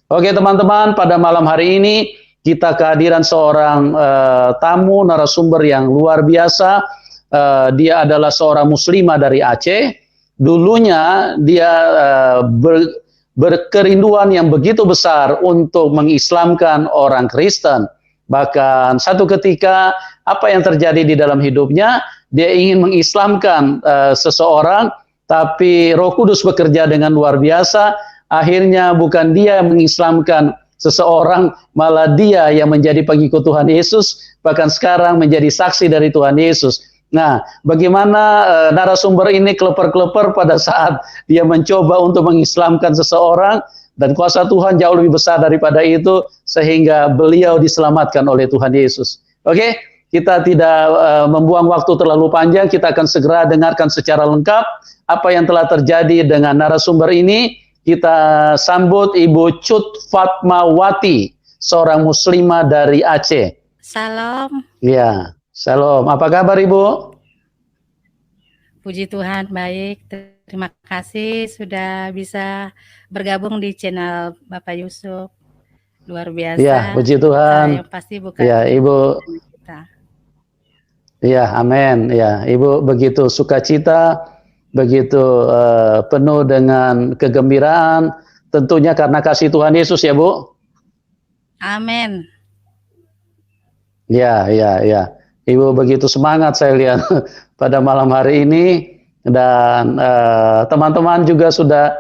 Oke teman-teman, pada malam hari ini kita kehadiran seorang tamu narasumber yang luar biasa. Dia adalah seorang muslimah dari Aceh. Dulunya dia berkerinduan yang begitu besar untuk mengislamkan orang Kristen. Bahkan satu ketika apa yang terjadi di dalam hidupnya, dia ingin mengislamkan seseorang, tapi Roh Kudus bekerja dengan luar biasa. Akhirnya bukan dia yang mengislamkan seseorang, malah dia yang menjadi pengikut Tuhan Yesus, bahkan sekarang menjadi saksi dari Tuhan Yesus. Nah, bagaimana narasumber ini kleper-kleper pada saat dia mencoba untuk mengislamkan seseorang, dan kuasa Tuhan jauh lebih besar daripada itu, sehingga beliau diselamatkan oleh Tuhan Yesus. Oke, kita tidak membuang waktu terlalu panjang, kita akan segera dengarkan secara lengkap apa yang telah terjadi dengan narasumber ini. Kita sambut Ibu Cut Fatmawati, seorang muslimah dari Aceh. Salam. Ya, salam. Apa kabar Ibu? Puji Tuhan, baik. Terima kasih sudah bisa bergabung di channel Bapak Yusuf. Luar Ya, biasa. puji Tuhan. Yang pasti bukan Ya, Ibu. kita. Ya, amin. Ya, Ibu begitu sukacita, begitu penuh dengan kegembiraan, tentunya karena kasih Tuhan Yesus ya, Bu. Amin. Ya, ya, ya. Ibu begitu semangat saya lihat pada malam hari ini, dan teman-teman juga sudah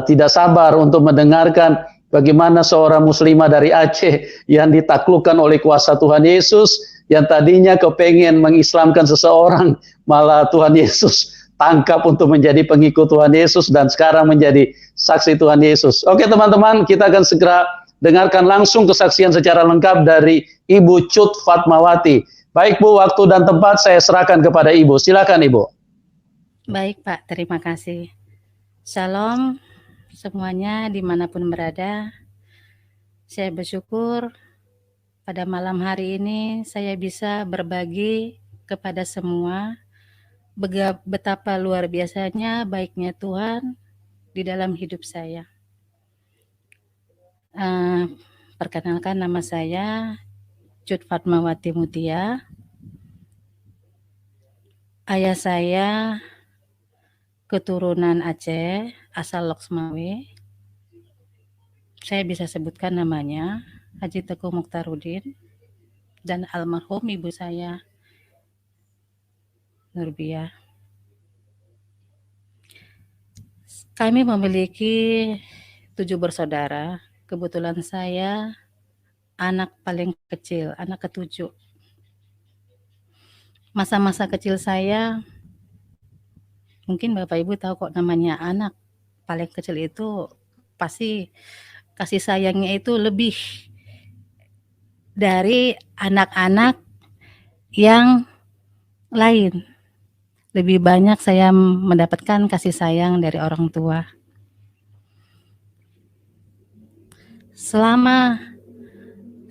tidak sabar untuk mendengarkan bagaimana seorang muslimah dari Aceh yang ditaklukkan oleh kuasa Tuhan Yesus, yang tadinya kepengen mengislamkan seseorang, malah Tuhan Yesus tangkap untuk menjadi pengikut Tuhan Yesus dan sekarang menjadi saksi Tuhan Yesus. Oke teman-teman, kita akan segera dengarkan langsung kesaksian secara lengkap dari Ibu Cut Fatmawati. Baik Bu, waktu dan tempat saya serahkan kepada Ibu. Silakan Ibu. Baik Pak, terima kasih. Shalom semuanya dimanapun berada. Saya bersyukur pada malam hari ini saya bisa berbagi kepada semua betapa luar biasanya baiknya Tuhan di dalam hidup saya. Perkenalkan, nama saya Cut Fatmawati Mutia. Ayah saya keturunan Aceh, asal Loksmawe. Saya bisa sebutkan namanya, Haji Teguh Mukhtarudin, dan almarhum ibu saya, Nurbiah. Kami memiliki 7 bersaudara. Kebetulan saya anak paling kecil, anak ke-7. Masa-masa kecil saya, mungkin Bapak Ibu tahu kok namanya anak paling kecil itu pasti kasih sayangnya itu lebih dari anak-anak yang lain. Lebih banyak saya mendapatkan kasih sayang dari orang tua. Selama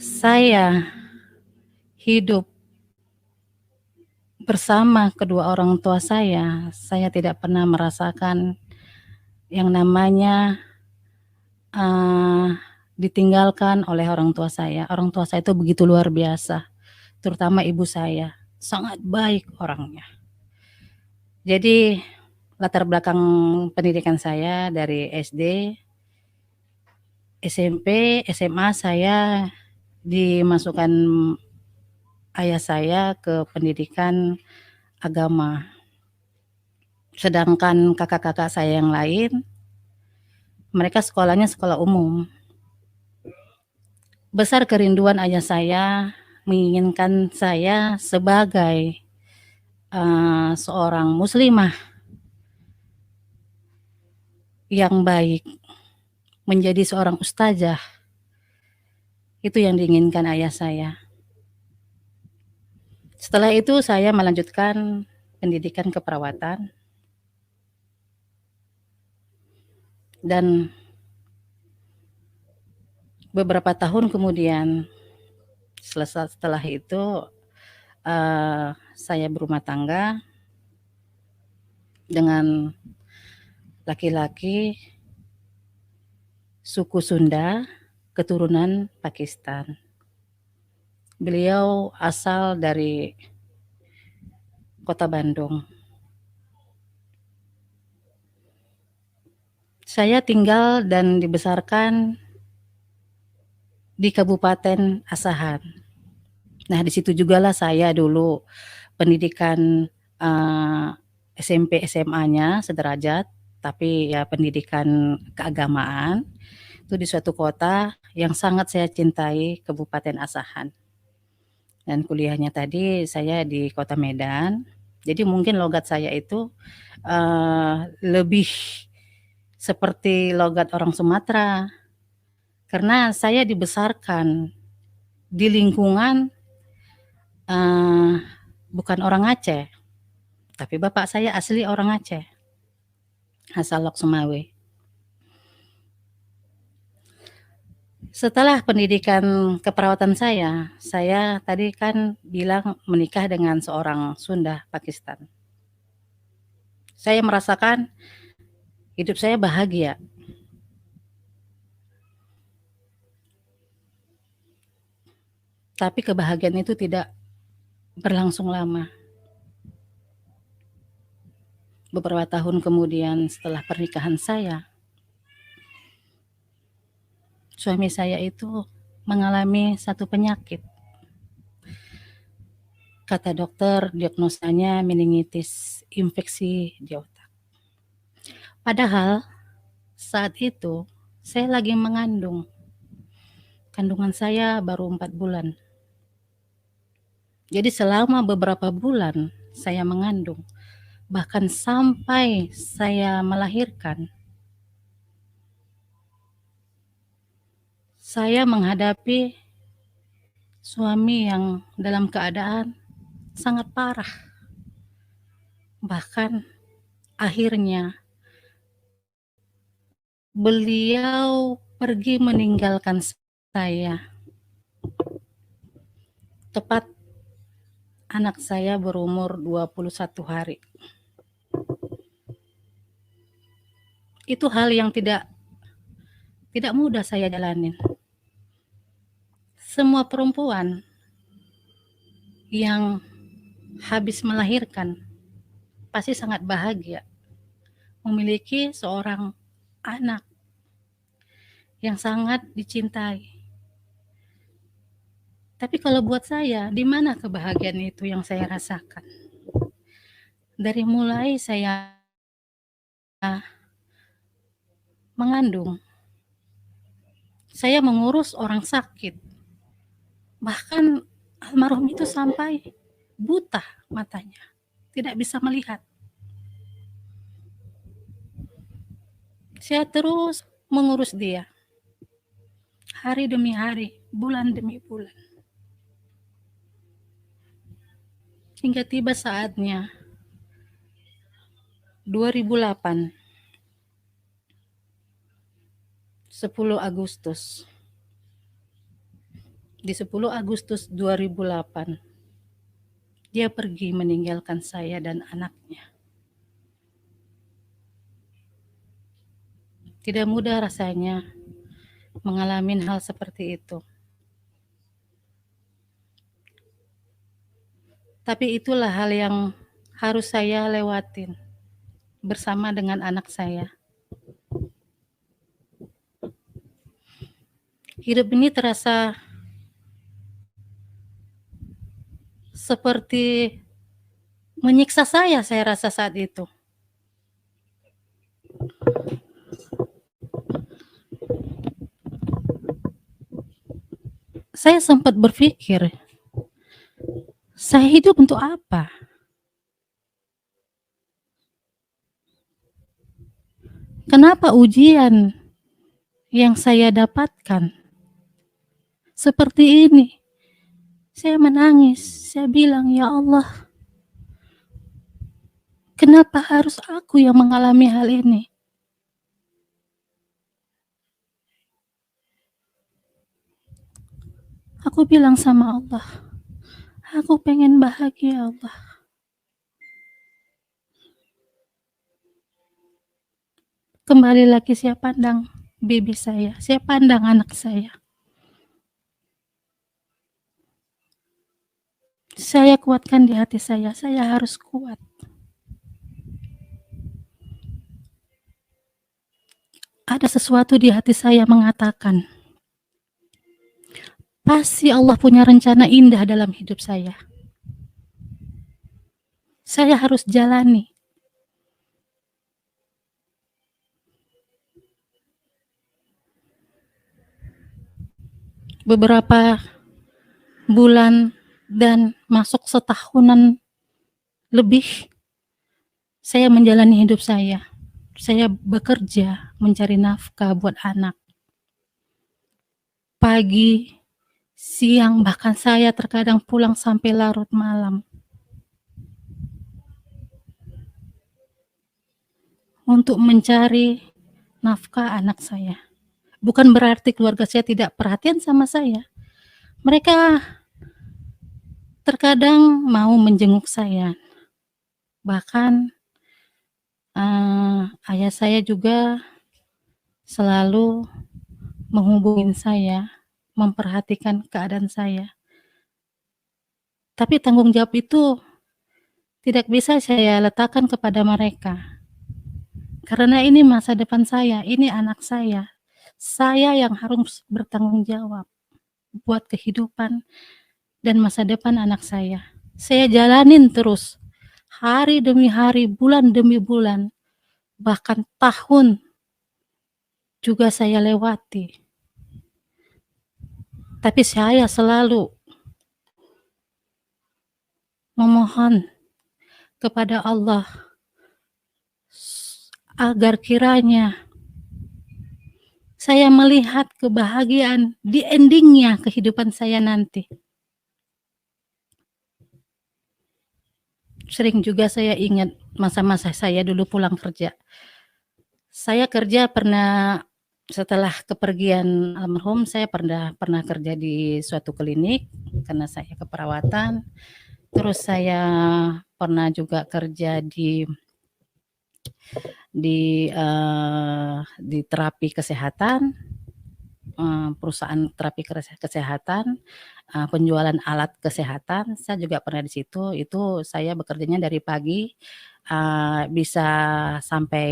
saya hidup bersama kedua orang tua saya tidak pernah merasakan yang namanya ditinggalkan oleh orang tua saya. Orang tua saya itu begitu luar biasa, terutama ibu saya, sangat baik orangnya. Jadi latar belakang pendidikan saya dari SD, SMP, SMA saya dimasukkan ayah saya ke pendidikan agama. Sedangkan kakak-kakak saya yang lain, mereka sekolahnya sekolah umum. Besar kerinduan ayah saya menginginkan saya sebagai seorang muslimah yang baik, menjadi seorang ustazah. Itu yang diinginkan ayah saya. Setelah itu saya melanjutkan pendidikan keperawatan, dan beberapa tahun kemudian setelah itu saya berumah tangga dengan laki-laki. suku Sunda, keturunan Pakistan. Beliau asal dari Kota Bandung. Saya tinggal dan dibesarkan di Kabupaten Asahan. Nah, di situ jugalah saya dulu pendidikan SMP, SMA-nya sederajat, tapi ya pendidikan keagamaan itu di suatu kota yang sangat saya cintai, Kabupaten Asahan. Dan kuliahnya tadi saya di Kota Medan. Jadi mungkin logat saya itu lebih seperti logat orang Sumatera. Karena saya dibesarkan di lingkungan bukan orang Aceh, tapi bapak saya asli orang Aceh, asal Lok Sumawe. Setelah pendidikan keperawatan saya tadi kan bilang menikah dengan seorang Sunda Pakistan. Saya merasakan hidup saya bahagia. Tapi kebahagiaan itu tidak berlangsung lama. Beberapa tahun kemudian setelah pernikahan saya, suami saya itu mengalami satu penyakit. Kata dokter, diagnosanya meningitis, infeksi di otak. Padahal saat itu saya lagi mengandung. Kandungan saya baru 4 bulan. Jadi selama beberapa bulan saya mengandung, bahkan sampai saya melahirkan, saya menghadapi suami yang dalam keadaan sangat parah. Bahkan akhirnya beliau pergi meninggalkan saya. Tepat anak saya berumur 21 hari. Itu hal yang tidak mudah saya jalanin. Semua perempuan yang habis melahirkan pasti sangat bahagia memiliki seorang anak yang sangat dicintai. Tapi kalau buat saya, di mana kebahagiaan itu yang saya rasakan? Dari mulai saya mengandung, saya mengurus orang sakit. Bahkan almarhum itu sampai buta matanya, tidak bisa melihat. Saya terus mengurus dia, hari demi hari, bulan demi bulan. Hingga tiba saatnya 2008 10 Agustus. Di 10 Agustus 2008 dia pergi meninggalkan saya dan anaknya. Tidak mudah rasanya mengalami hal seperti itu. Tapi itulah hal yang harus saya lewatin bersama dengan anak saya. Hidup ini terasa seperti menyiksa saya rasa saat itu. Saya sempat berpikir, saya hidup untuk apa? Kenapa ujian yang saya dapatkan seperti ini? Saya menangis, saya bilang, ya Allah, kenapa harus aku yang mengalami hal ini? Aku bilang sama Allah, aku pengen bahagia Allah. Kembali lagi saya pandang bibi saya pandang anak saya. Saya kuatkan di hati saya harus kuat. Ada sesuatu di hati saya mengatakan, pasti Allah punya rencana indah dalam hidup saya. Saya harus jalani. Beberapa bulan dan masuk setahunan lebih, saya menjalani hidup saya. Saya bekerja mencari nafkah buat anak. Pagi, siang, bahkan saya terkadang pulang sampai larut malam. Untuk mencari nafkah anak saya. Bukan berarti keluarga saya tidak perhatian sama saya. Mereka terkadang mau menjenguk saya. Bahkan ayah saya juga selalu menghubungi saya, memperhatikan keadaan saya. Tapi tanggung jawab itu tidak bisa saya letakkan kepada mereka. Karena ini masa depan saya, ini anak saya. Saya yang harus bertanggung jawab buat kehidupan dan masa depan anak saya. Saya jalanin terus, hari demi hari, bulan demi bulan, bahkan tahun juga saya lewati. Tapi saya selalu memohon kepada Allah agar kiranya saya melihat kebahagiaan di endingnya kehidupan saya nanti. Sering juga saya ingat masa-masa saya dulu pulang kerja. Saya kerja pernah setelah kepergian almarhum, saya pernah kerja di suatu klinik karena saya keperawatan. Terus saya pernah juga kerja di terapi kesehatan, perusahaan terapi kesehatan, penjualan alat kesehatan. Saya juga pernah di situ. Itu saya bekerjanya dari pagi, bisa sampai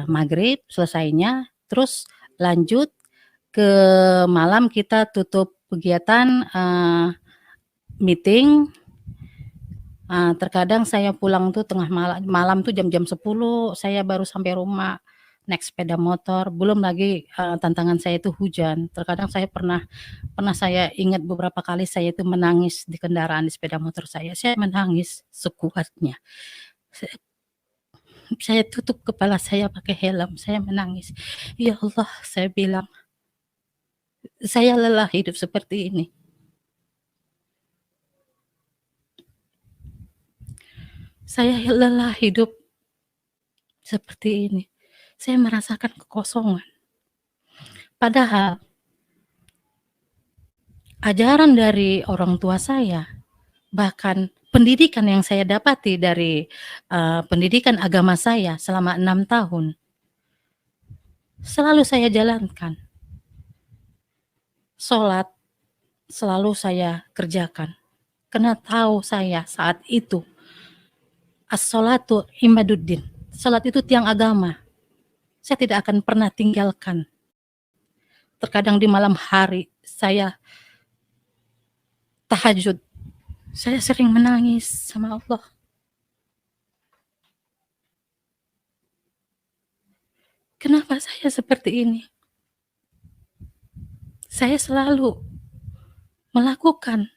maghrib selesainya, terus lanjut ke malam kita tutup kegiatan, meeting. Terkadang saya pulang tuh tengah malam tuh jam-jam 10 saya baru sampai rumah, naik sepeda motor, belum lagi, tantangan saya itu hujan. Terkadang saya pernah saya ingat beberapa kali saya itu menangis di kendaraan di sepeda motor saya menangis sekuatnya. Saya tutup kepala saya pakai helm, saya menangis. Ya Allah, saya bilang, saya lelah hidup seperti ini. Saya lelah hidup seperti ini. Saya merasakan kekosongan. Padahal ajaran dari orang tua saya, bahkan pendidikan yang saya dapati dari pendidikan agama saya selama 6 tahun, selalu saya jalankan. Sholat selalu saya kerjakan. Karena tahu saya saat itu, as-sholatu imaduddin. Salat itu tiang agama. Saya tidak akan pernah tinggalkan. Terkadang di malam hari saya tahajud. Saya sering menangis sama Allah. Kenapa saya seperti ini? Saya selalu melakukan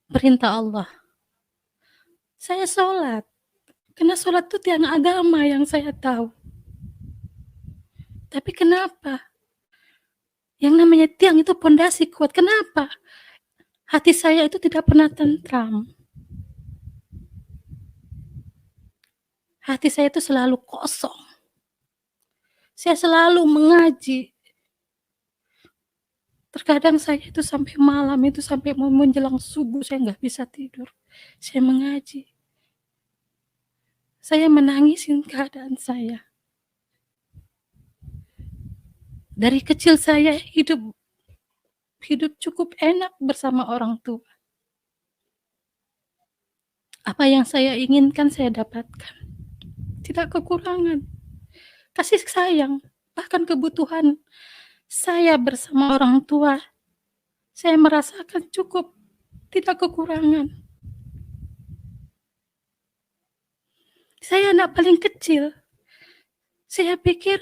perintah Allah. Saya sholat. Karena sholat itu tiang agama yang saya tahu. Tapi kenapa? Yang namanya tiang itu pondasi kuat. Kenapa? Hati saya itu tidak pernah tentram. Hati saya itu selalu kosong. Saya selalu mengaji. Terkadang saya itu sampai malam itu, sampai mau menjelang subuh, saya nggak bisa tidur. Saya mengaji. Saya menangisin keadaan saya. Dari kecil saya hidup cukup enak bersama orang tua. Apa yang saya inginkan saya dapatkan. Tidak kekurangan. Kasih sayang, bahkan kebutuhan saya bersama orang tua, saya merasakan cukup, tidak kekurangan. Saya anak paling kecil. Saya pikir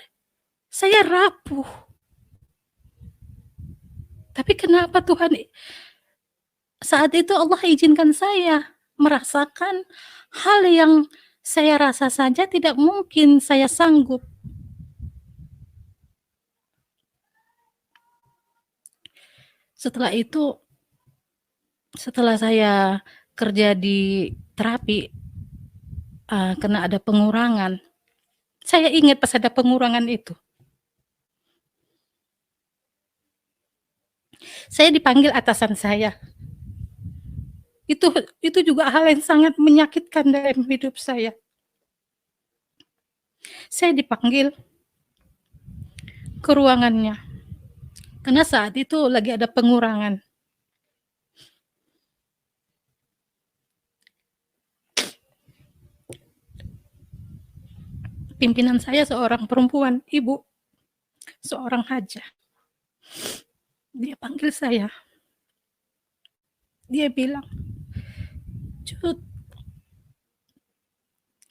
saya rapuh. Tapi kenapa Tuhan saat itu Allah izinkan saya merasakan hal yang saya rasa saja tidak mungkin saya sanggup. Setelah itu, setelah saya kerja di terapi, kena ada pengurangan. Saya ingat pas ada pengurangan itu. Saya dipanggil atasan saya. Itu juga hal yang sangat menyakitkan dalam hidup saya. Saya dipanggil ke ruangannya. Karena saat itu lagi ada pengurangan. Pimpinan saya seorang perempuan, ibu, seorang hajah. Dia panggil saya. Dia bilang, Cut,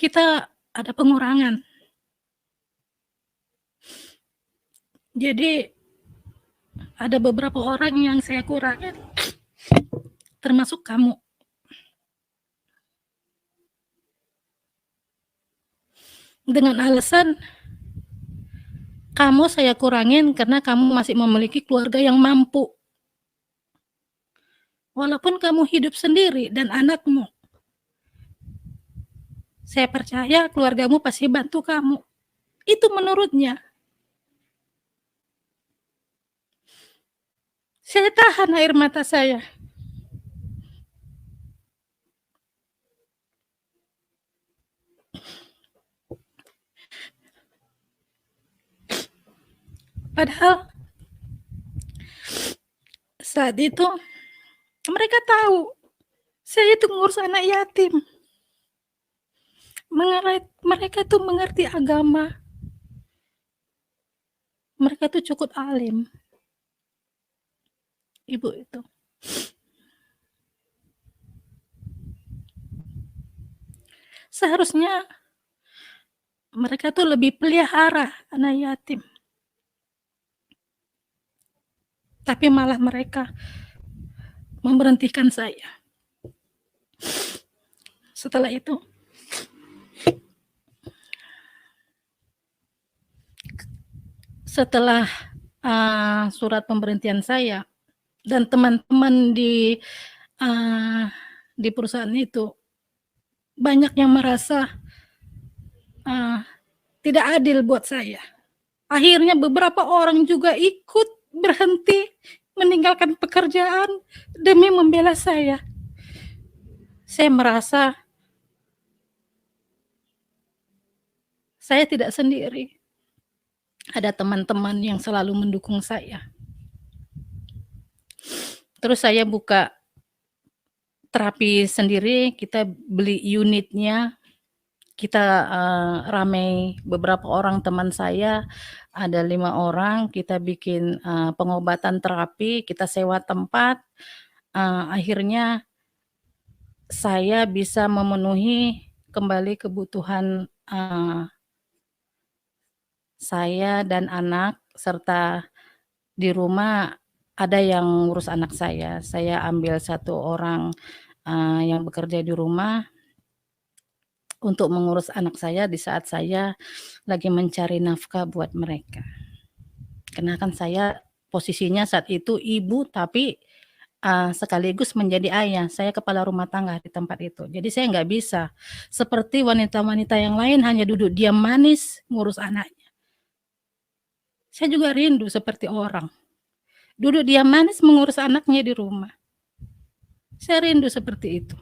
kita ada pengurangan. Jadi ada beberapa orang yang saya kurangin, termasuk kamu. Dengan alasan kamu saya kurangin karena kamu masih memiliki keluarga yang mampu. Walaupun kamu hidup sendiri dan anakmu, saya percaya keluargamu pasti bantu kamu. Itu menurutnya. Saya tahan air mata saya. Padahal saat itu mereka tahu saya itu ngurus anak yatim. Mereka tuh mengerti agama. Mereka tuh cukup alim. Ibu itu. Seharusnya mereka tuh lebih pelihara anak yatim. Tapi malah mereka memberhentikan saya. Setelah itu, setelah surat pemberhentian saya dan teman-teman di perusahaan itu banyak yang merasa tidak adil buat saya. Akhirnya beberapa orang juga ikut berhenti meninggalkan pekerjaan demi membela saya. Saya merasa saya tidak sendiri. Ada teman-teman yang selalu mendukung saya. Terus saya buka terapi sendiri, kita beli unitnya, kita ramai beberapa orang teman saya, ada 5 orang, kita bikin pengobatan terapi, kita sewa tempat, akhirnya saya bisa memenuhi kembali kebutuhan saya dan anak, serta di rumah ada yang ngurus anak saya ambil 1 orang yang bekerja di rumah untuk mengurus anak saya di saat saya lagi mencari nafkah buat mereka. Karena kan saya posisinya saat itu ibu, tapi sekaligus menjadi ayah. Saya kepala rumah tangga di tempat itu. Jadi saya nggak bisa seperti wanita-wanita yang lain hanya duduk diam manis ngurus anaknya. Saya juga rindu seperti orang. Duduk diam manis mengurus anaknya di rumah. Saya rindu seperti itu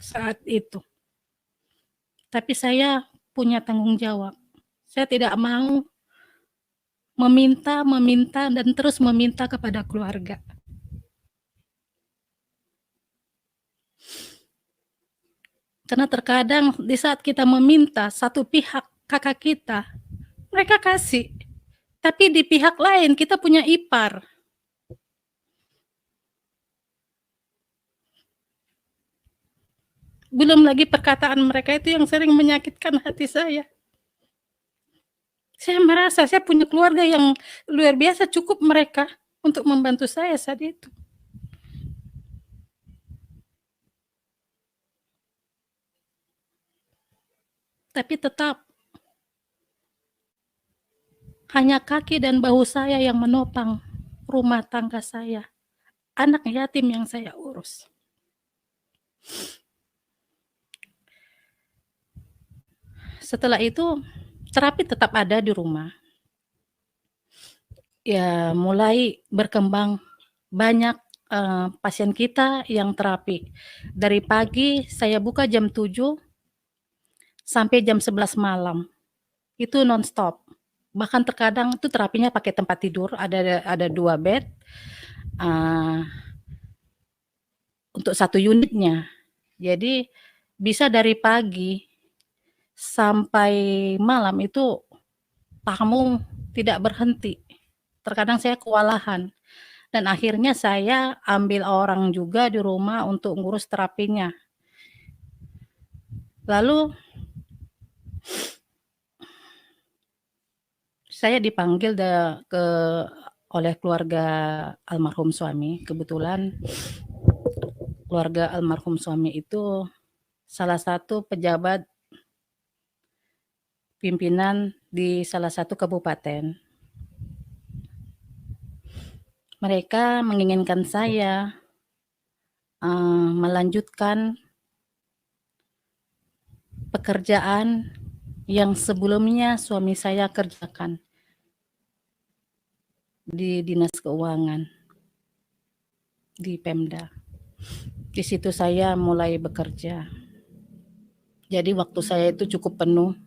saat itu. Tapi saya punya tanggung jawab. Saya tidak mau meminta dan terus meminta kepada keluarga. Karena terkadang di saat kita meminta satu pihak kakak kita, mereka kasih. Tapi di pihak lain kita punya ipar. Belum lagi perkataan mereka itu yang sering menyakitkan hati saya. Saya merasa saya punya keluarga yang luar biasa, cukup mereka untuk membantu saya saat itu. Tapi tetap hanya kaki dan bahu saya yang menopang rumah tangga saya. Anak yatim yang saya urus. Setelah itu terapi tetap ada di rumah. Ya mulai berkembang banyak pasien kita yang terapi. Dari pagi saya buka jam 7 sampai jam 11 malam. Itu nonstop. Bahkan terkadang itu terapinya pakai tempat tidur, ada 2 bed untuk 1 unitnya. Jadi bisa dari pagi sampai malam itu tamu tidak berhenti. Terkadang saya kewalahan. Dan akhirnya saya ambil orang juga di rumah untuk ngurus terapinya. Lalu saya dipanggil oleh keluarga almarhum suami. Kebetulan keluarga almarhum suami itu salah satu pejabat pimpinan di salah satu kabupaten. Mereka menginginkan saya melanjutkan pekerjaan yang sebelumnya suami saya kerjakan di Dinas Keuangan di Pemda. Di situ saya mulai bekerja. Jadi waktu saya itu cukup penuh.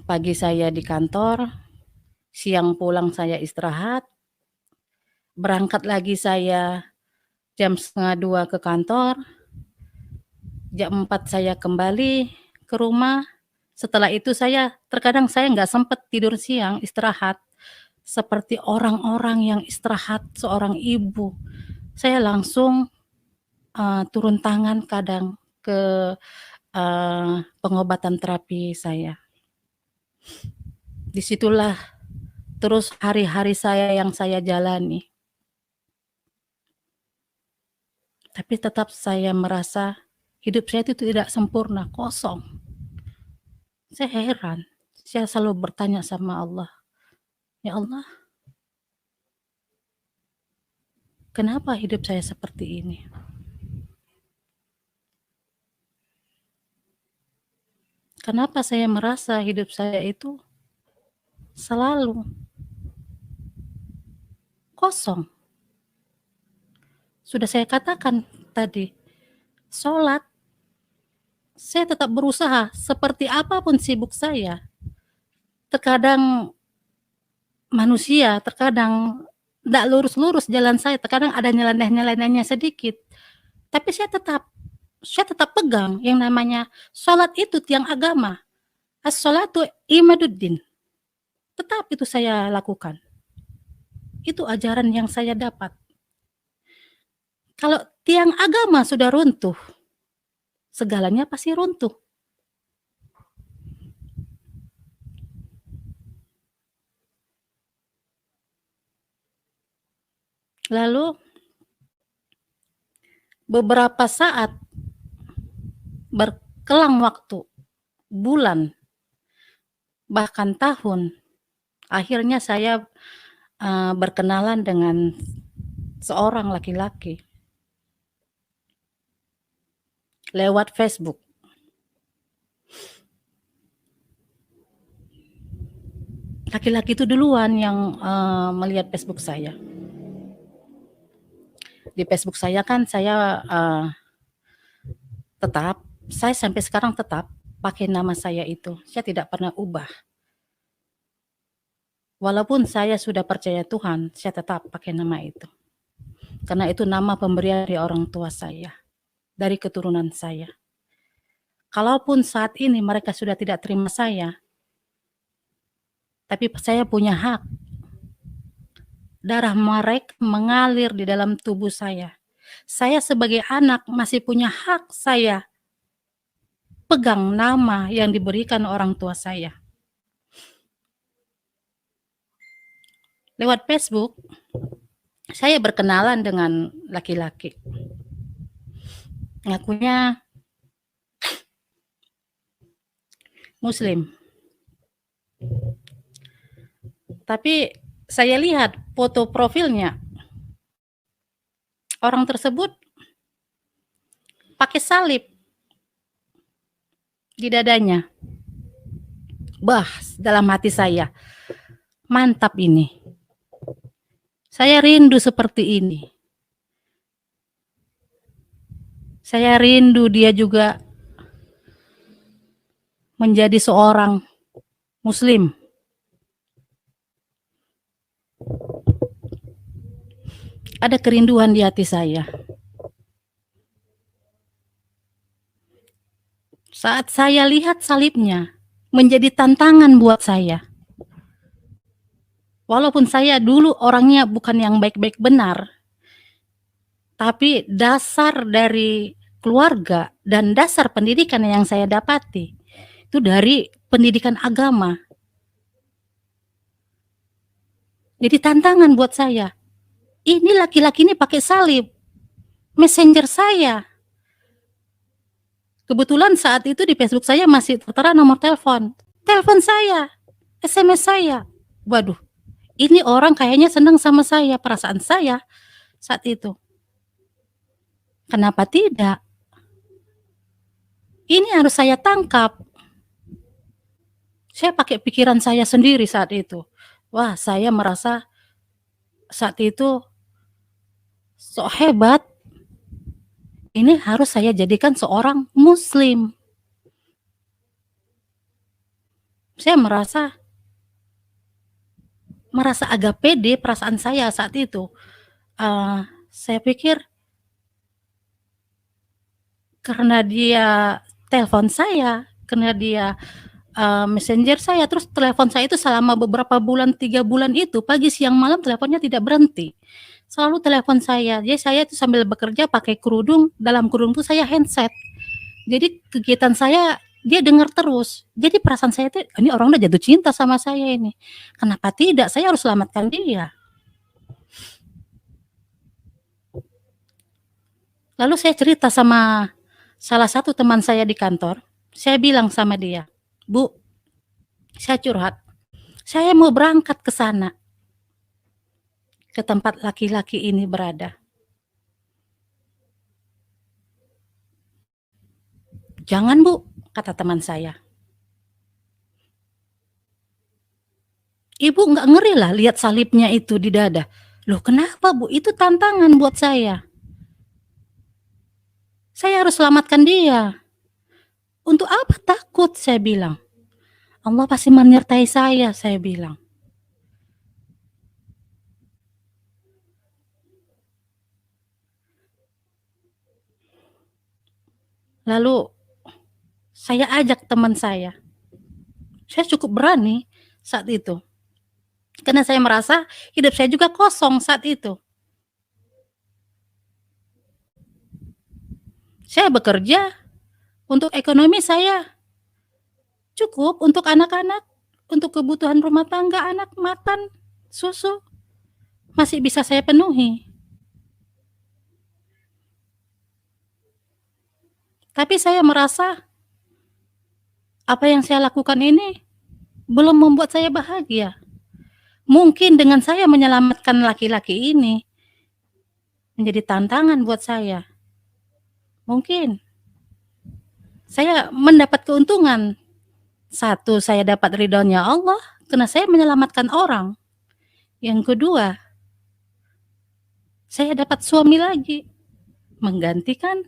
Pagi saya di kantor, siang pulang saya istirahat, berangkat lagi saya jam 1:30 ke kantor, jam 4 saya kembali ke rumah. Setelah itu terkadang saya nggak sempat tidur siang, istirahat. Seperti orang-orang yang istirahat, seorang ibu. Saya langsung turun tangan kadang ke pengobatan terapi saya. Disitulah terus hari-hari saya yang saya jalani. Tapi tetap saya merasa hidup saya itu tidak sempurna, kosong. Saya heran, saya selalu bertanya sama Allah, ya Allah, kenapa hidup saya seperti ini? Kenapa saya merasa hidup saya itu selalu kosong? Sudah saya katakan tadi, sholat, saya tetap berusaha seperti apapun sibuk saya. Terkadang manusia, terkadang tidak lurus-lurus jalan saya, terkadang ada nyeleneh-nyelenehnya sedikit. Tapi saya tetap pegang yang namanya sholat itu tiang agama. As-sholatu imaduddin. Tetap itu saya lakukan. Itu ajaran yang saya dapat. Kalau tiang agama sudah runtuh, segalanya pasti runtuh. Lalu beberapa saat berkelang waktu, bulan, bahkan tahun, akhirnya saya berkenalan dengan seorang laki-laki lewat Facebook. Laki-laki itu duluan yang melihat Facebook saya. Di Facebook saya kan saya saya sampai sekarang tetap pakai nama saya itu. Saya tidak pernah ubah. Walaupun saya sudah percaya Tuhan, saya tetap pakai nama itu. Karena itu nama pemberian dari orang tua saya, dari keturunan saya. Kalaupun saat ini mereka sudah tidak terima saya, tapi saya punya hak. Darah mereka mengalir di dalam tubuh saya. Saya sebagai anak masih punya hak saya pegang nama yang diberikan orang tua saya. Lewat Facebook, saya berkenalan dengan laki-laki. Ngakunya Muslim. Tapi saya lihat foto profilnya, orang tersebut pakai salib di dadanya. Bah, dalam hati saya, mantap ini. Saya rindu seperti ini. Saya rindu dia juga menjadi seorang Muslim. Ada kerinduan di hati saya. Saat saya lihat salibnya, menjadi tantangan buat saya. Walaupun saya dulu orangnya bukan yang baik-baik benar, tapi dasar dari keluarga dan dasar pendidikan yang saya dapati, itu dari pendidikan agama. Jadi tantangan buat saya. Ini laki-laki ini pakai salib. Messenger saya. Kebetulan saat itu di Facebook saya masih tertera nomor telepon. Telepon saya, SMS saya. Waduh, ini orang kayaknya senang sama saya, perasaan saya saat itu. Kenapa tidak? Ini harus saya tangkap. Saya pakai pikiran saya sendiri saat itu. Wah, saya merasa saat itu sok hebat. Ini harus saya jadikan seorang Muslim. Saya merasa agak pede perasaan saya saat itu. Saya pikir karena dia telepon saya, karena dia messenger saya, terus telepon saya itu selama beberapa bulan, 3 bulan itu pagi, siang, malam teleponnya tidak berhenti. Selalu telepon saya. Jadi saya itu sambil bekerja pakai kerudung, dalam kerudung itu saya handset. Jadi kegiatan saya dia dengar terus. Jadi perasaan saya itu, ini orang udah jatuh cinta sama saya ini. Kenapa tidak? Saya harus selamatkan dia. Lalu saya cerita sama salah satu teman saya di kantor. Saya bilang sama dia, Bu, saya curhat. Saya mau berangkat ke sana, ke tempat laki-laki ini berada. Jangan, Bu, kata teman saya. Ibu nggak ngeri lah lihat salibnya itu di dada. Loh kenapa, Bu? Itu tantangan buat saya. Saya harus selamatkan dia. Untuk apa takut, saya bilang. Allah pasti menyertai saya bilang. Lalu saya ajak teman saya. Saya cukup berani saat itu. Karena saya merasa hidup saya juga kosong saat itu. Saya bekerja untuk ekonomi saya cukup untuk anak-anak, untuk kebutuhan rumah tangga, anak makan, susu, masih bisa saya penuhi. Tapi saya merasa apa yang saya lakukan ini belum membuat saya bahagia. Mungkin dengan saya menyelamatkan laki-laki ini menjadi tantangan buat saya. Mungkin saya mendapat keuntungan. Satu, saya dapat ridhonya Allah karena saya menyelamatkan orang. Yang kedua, saya dapat suami lagi menggantikan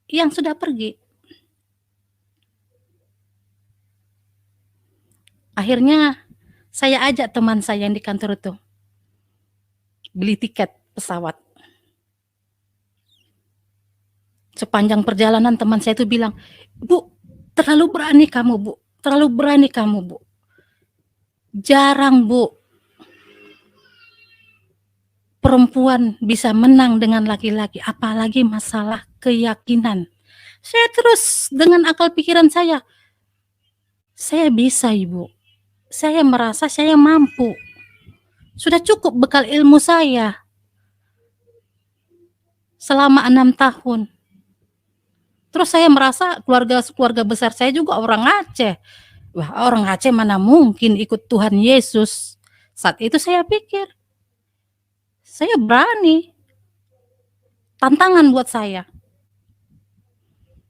yang sudah pergi. Akhirnya saya ajak teman saya yang di kantor itu beli tiket pesawat. Sepanjang perjalanan teman saya itu bilang, "Bu, terlalu berani kamu, Bu. Terlalu berani kamu, Bu. Jarang, Bu, perempuan bisa menang dengan laki-laki, apalagi masalah keyakinan." Saya terus dengan akal pikiran saya bisa, Ibu. Saya merasa saya mampu. Sudah cukup bekal ilmu saya selama 6 tahun. Terus saya merasa keluarga besar saya juga orang Aceh. Wah, orang Aceh mana mungkin ikut Tuhan Yesus. Saat itu saya pikir, saya berani. Tantangan buat saya.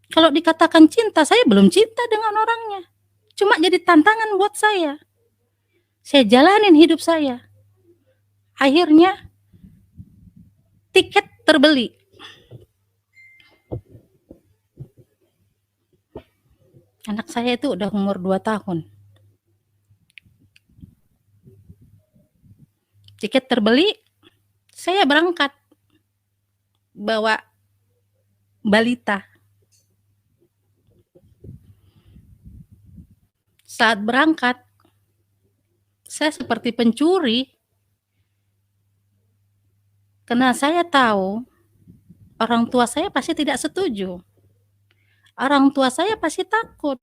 Kalau dikatakan cinta, saya belum cinta dengan orangnya. Cuma jadi tantangan buat saya. Saya jalanin hidup saya. Akhirnya tiket terbeli. Anak saya itu udah umur 2 tahun. Tiket terbeli, saya berangkat. Bawa balita. Saat berangkat, saya seperti pencuri. Karena saya tahu orang tua saya pasti tidak setuju. Orang tua saya pasti takut.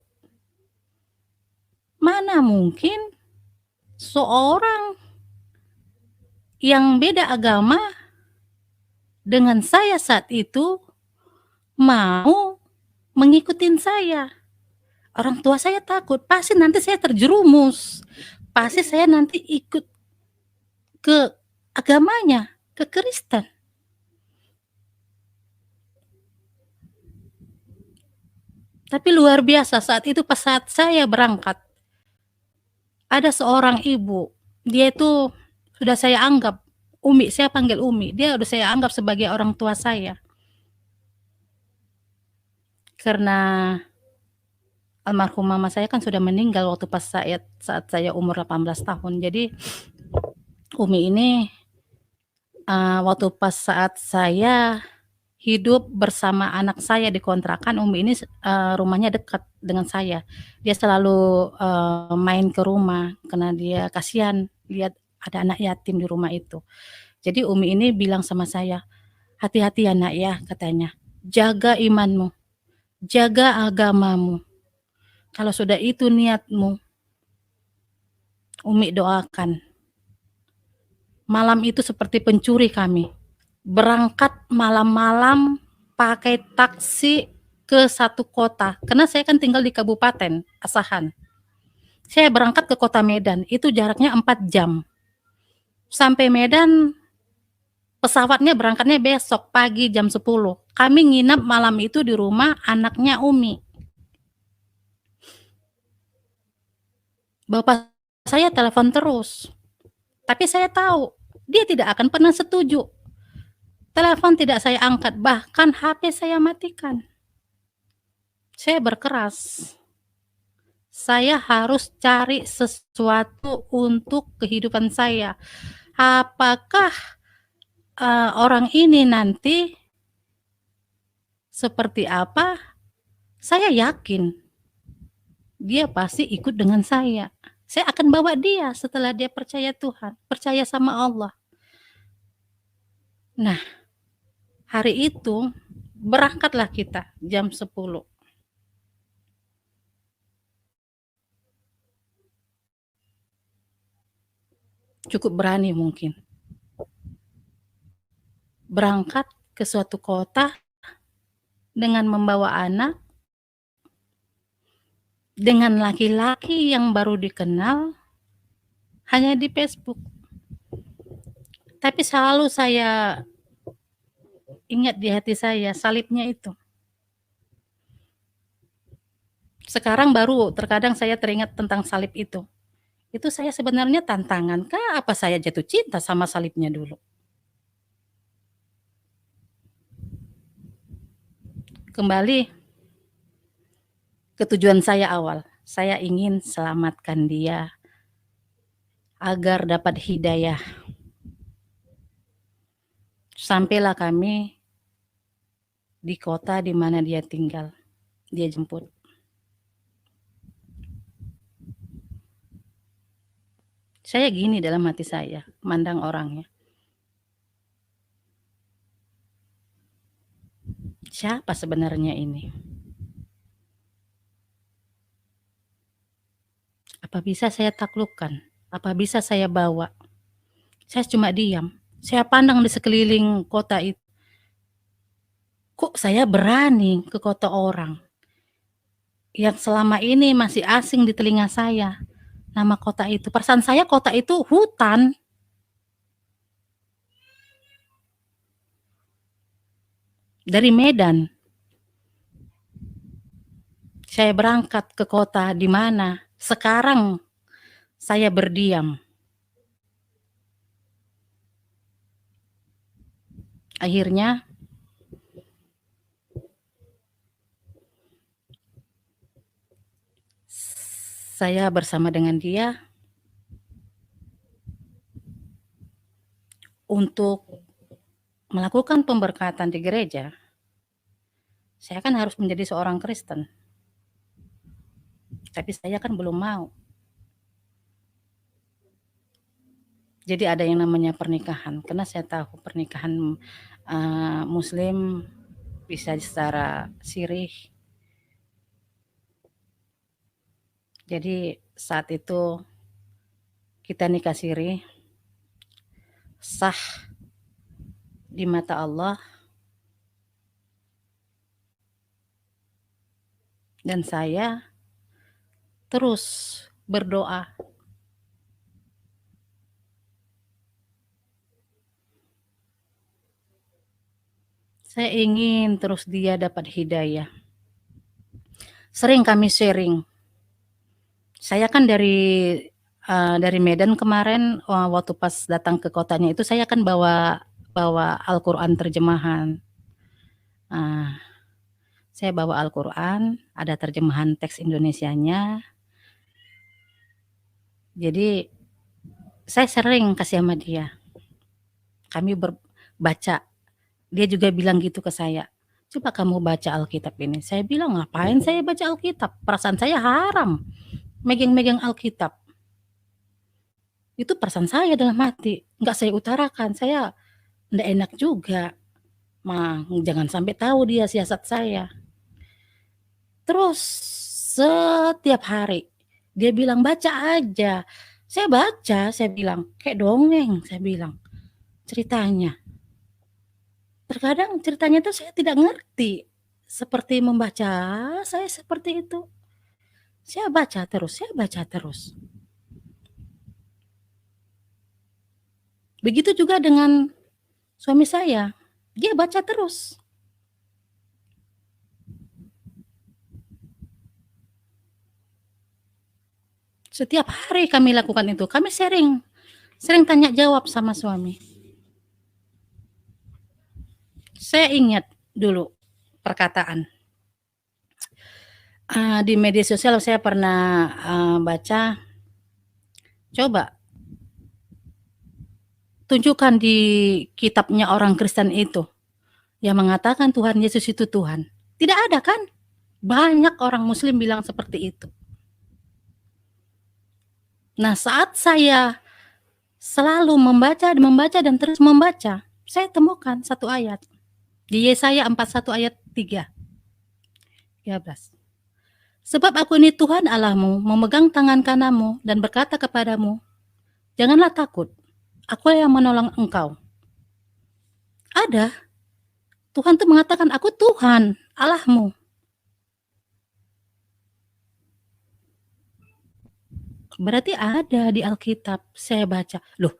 Mana mungkin seorang yang beda agama dengan saya saat itu mau mengikutin saya. Orang tua saya takut, pasti nanti saya terjerumus. Pasti saya nanti ikut ke agamanya, ke Kristen. Tapi luar biasa saat itu pas saat saya berangkat, ada seorang ibu, dia itu sudah saya anggap, Umi, saya panggil Umi, dia udah saya anggap sebagai orang tua saya. Karena almarhum mama saya kan sudah meninggal waktu pas saat saya umur 18 tahun. Jadi Umi ini waktu pas saat saya hidup bersama anak saya di kontrakan, Umi ini rumahnya dekat dengan saya. Dia selalu main ke rumah karena dia kasihan lihat ada anak yatim di rumah itu. Jadi Umi ini bilang sama saya, "Hati-hati ya nak ya," katanya. "Jaga imanmu, jaga agamamu. Kalau sudah itu niatmu, Umi doakan." Malam itu seperti pencuri kami. Berangkat malam-malam pakai taksi ke satu kota. Karena saya kan tinggal di Kabupaten Asahan. Saya berangkat ke kota Medan, itu jaraknya 4 jam. Sampai Medan, pesawatnya berangkatnya besok pagi jam 10. Kami nginap malam itu di rumah anaknya Umi. Bapak saya telepon terus. Tapi saya tahu, dia tidak akan pernah setuju. Telepon tidak saya angkat, bahkan HP saya matikan. Saya berkeras. Saya harus cari sesuatu untuk kehidupan saya. Apakah orang ini nanti seperti apa? Saya yakin dia pasti ikut dengan saya. Saya akan bawa dia setelah dia percaya Tuhan, percaya sama Allah. Nah, hari itu berangkatlah kita jam 10. Cukup berani mungkin. Berangkat ke suatu kota dengan membawa anak, dengan laki-laki yang baru dikenal hanya di Facebook. Tapi selalu saya ingat di hati saya salibnya itu. Sekarang baru terkadang saya teringat tentang salib itu. Itu saya sebenarnya tantangan kah? Apa saya jatuh cinta sama salibnya dulu? Kembali ke tujuan saya awal. Saya ingin selamatkan dia. agar dapat hidayah. Sampailah kami di kota di mana dia tinggal. Dia jemput. Saya gini dalam hati saya, mandang orangnya. Siapa sebenarnya ini? Apa bisa saya taklukkan? Apa bisa saya bawa? Saya cuma diam. Saya pandang di sekeliling kota itu. Kok saya berani ke kota orang yang selama ini masih asing di telinga saya? Nama kota itu, perasaan saya kota itu hutan. Dari Medan, saya berangkat ke kota di mana sekarang saya berdiam. Akhirnya saya bersama dengan dia untuk melakukan pemberkatan di gereja. Saya kan harus menjadi seorang Kristen. Tapi saya kan belum mau. Jadi ada yang namanya pernikahan, karena saya tahu pernikahan Muslim bisa secara sirih. Jadi saat itu kita nikah sirih, sah di mata Allah, dan saya terus berdoa. Saya ingin terus dia dapat hidayah. Sering kami sharing. Saya kan dari Medan kemarin, waktu pas datang ke kotanya itu saya kan bawa Al-Quran terjemahan. Saya bawa Al-Quran, ada terjemahan teks Indonesianya. Jadi saya sering kasih sama dia. Kami baca. Dia juga bilang gitu ke saya. Coba kamu baca Alkitab ini. Saya bilang, ngapain saya baca Alkitab? Perasaan saya haram. Megang-megang Alkitab. Itu perasaan saya dalam hati. Nggak saya utarakan. Saya nggak enak juga. Jangan sampai tahu dia siasat saya. Terus setiap hari dia bilang baca aja. Saya baca, saya bilang kayak dongeng, saya bilang ceritanya. Terkadang ceritanya itu saya tidak ngerti. Seperti membaca, saya seperti itu. Saya baca terus. Begitu juga dengan suami saya. Dia baca terus. Setiap hari kami lakukan itu. Kami sering tanya jawab sama suami. Saya ingat dulu perkataan. Di media sosial saya pernah baca, coba tunjukkan di kitabnya orang Kristen itu yang mengatakan Tuhan Yesus itu Tuhan. Tidak ada kan? Banyak orang Muslim bilang seperti itu. Nah, saat saya selalu membaca dan terus membaca, saya temukan satu ayat. Di Yesaya 41 ayat 3. 13. Sebab aku ini Tuhan Allahmu, memegang tangan kananmu dan berkata kepadamu, janganlah takut, aku yang menolong engkau. Ada. Tuhan itu mengatakan, aku Tuhan Allahmu. Berarti ada di Alkitab. Saya baca, loh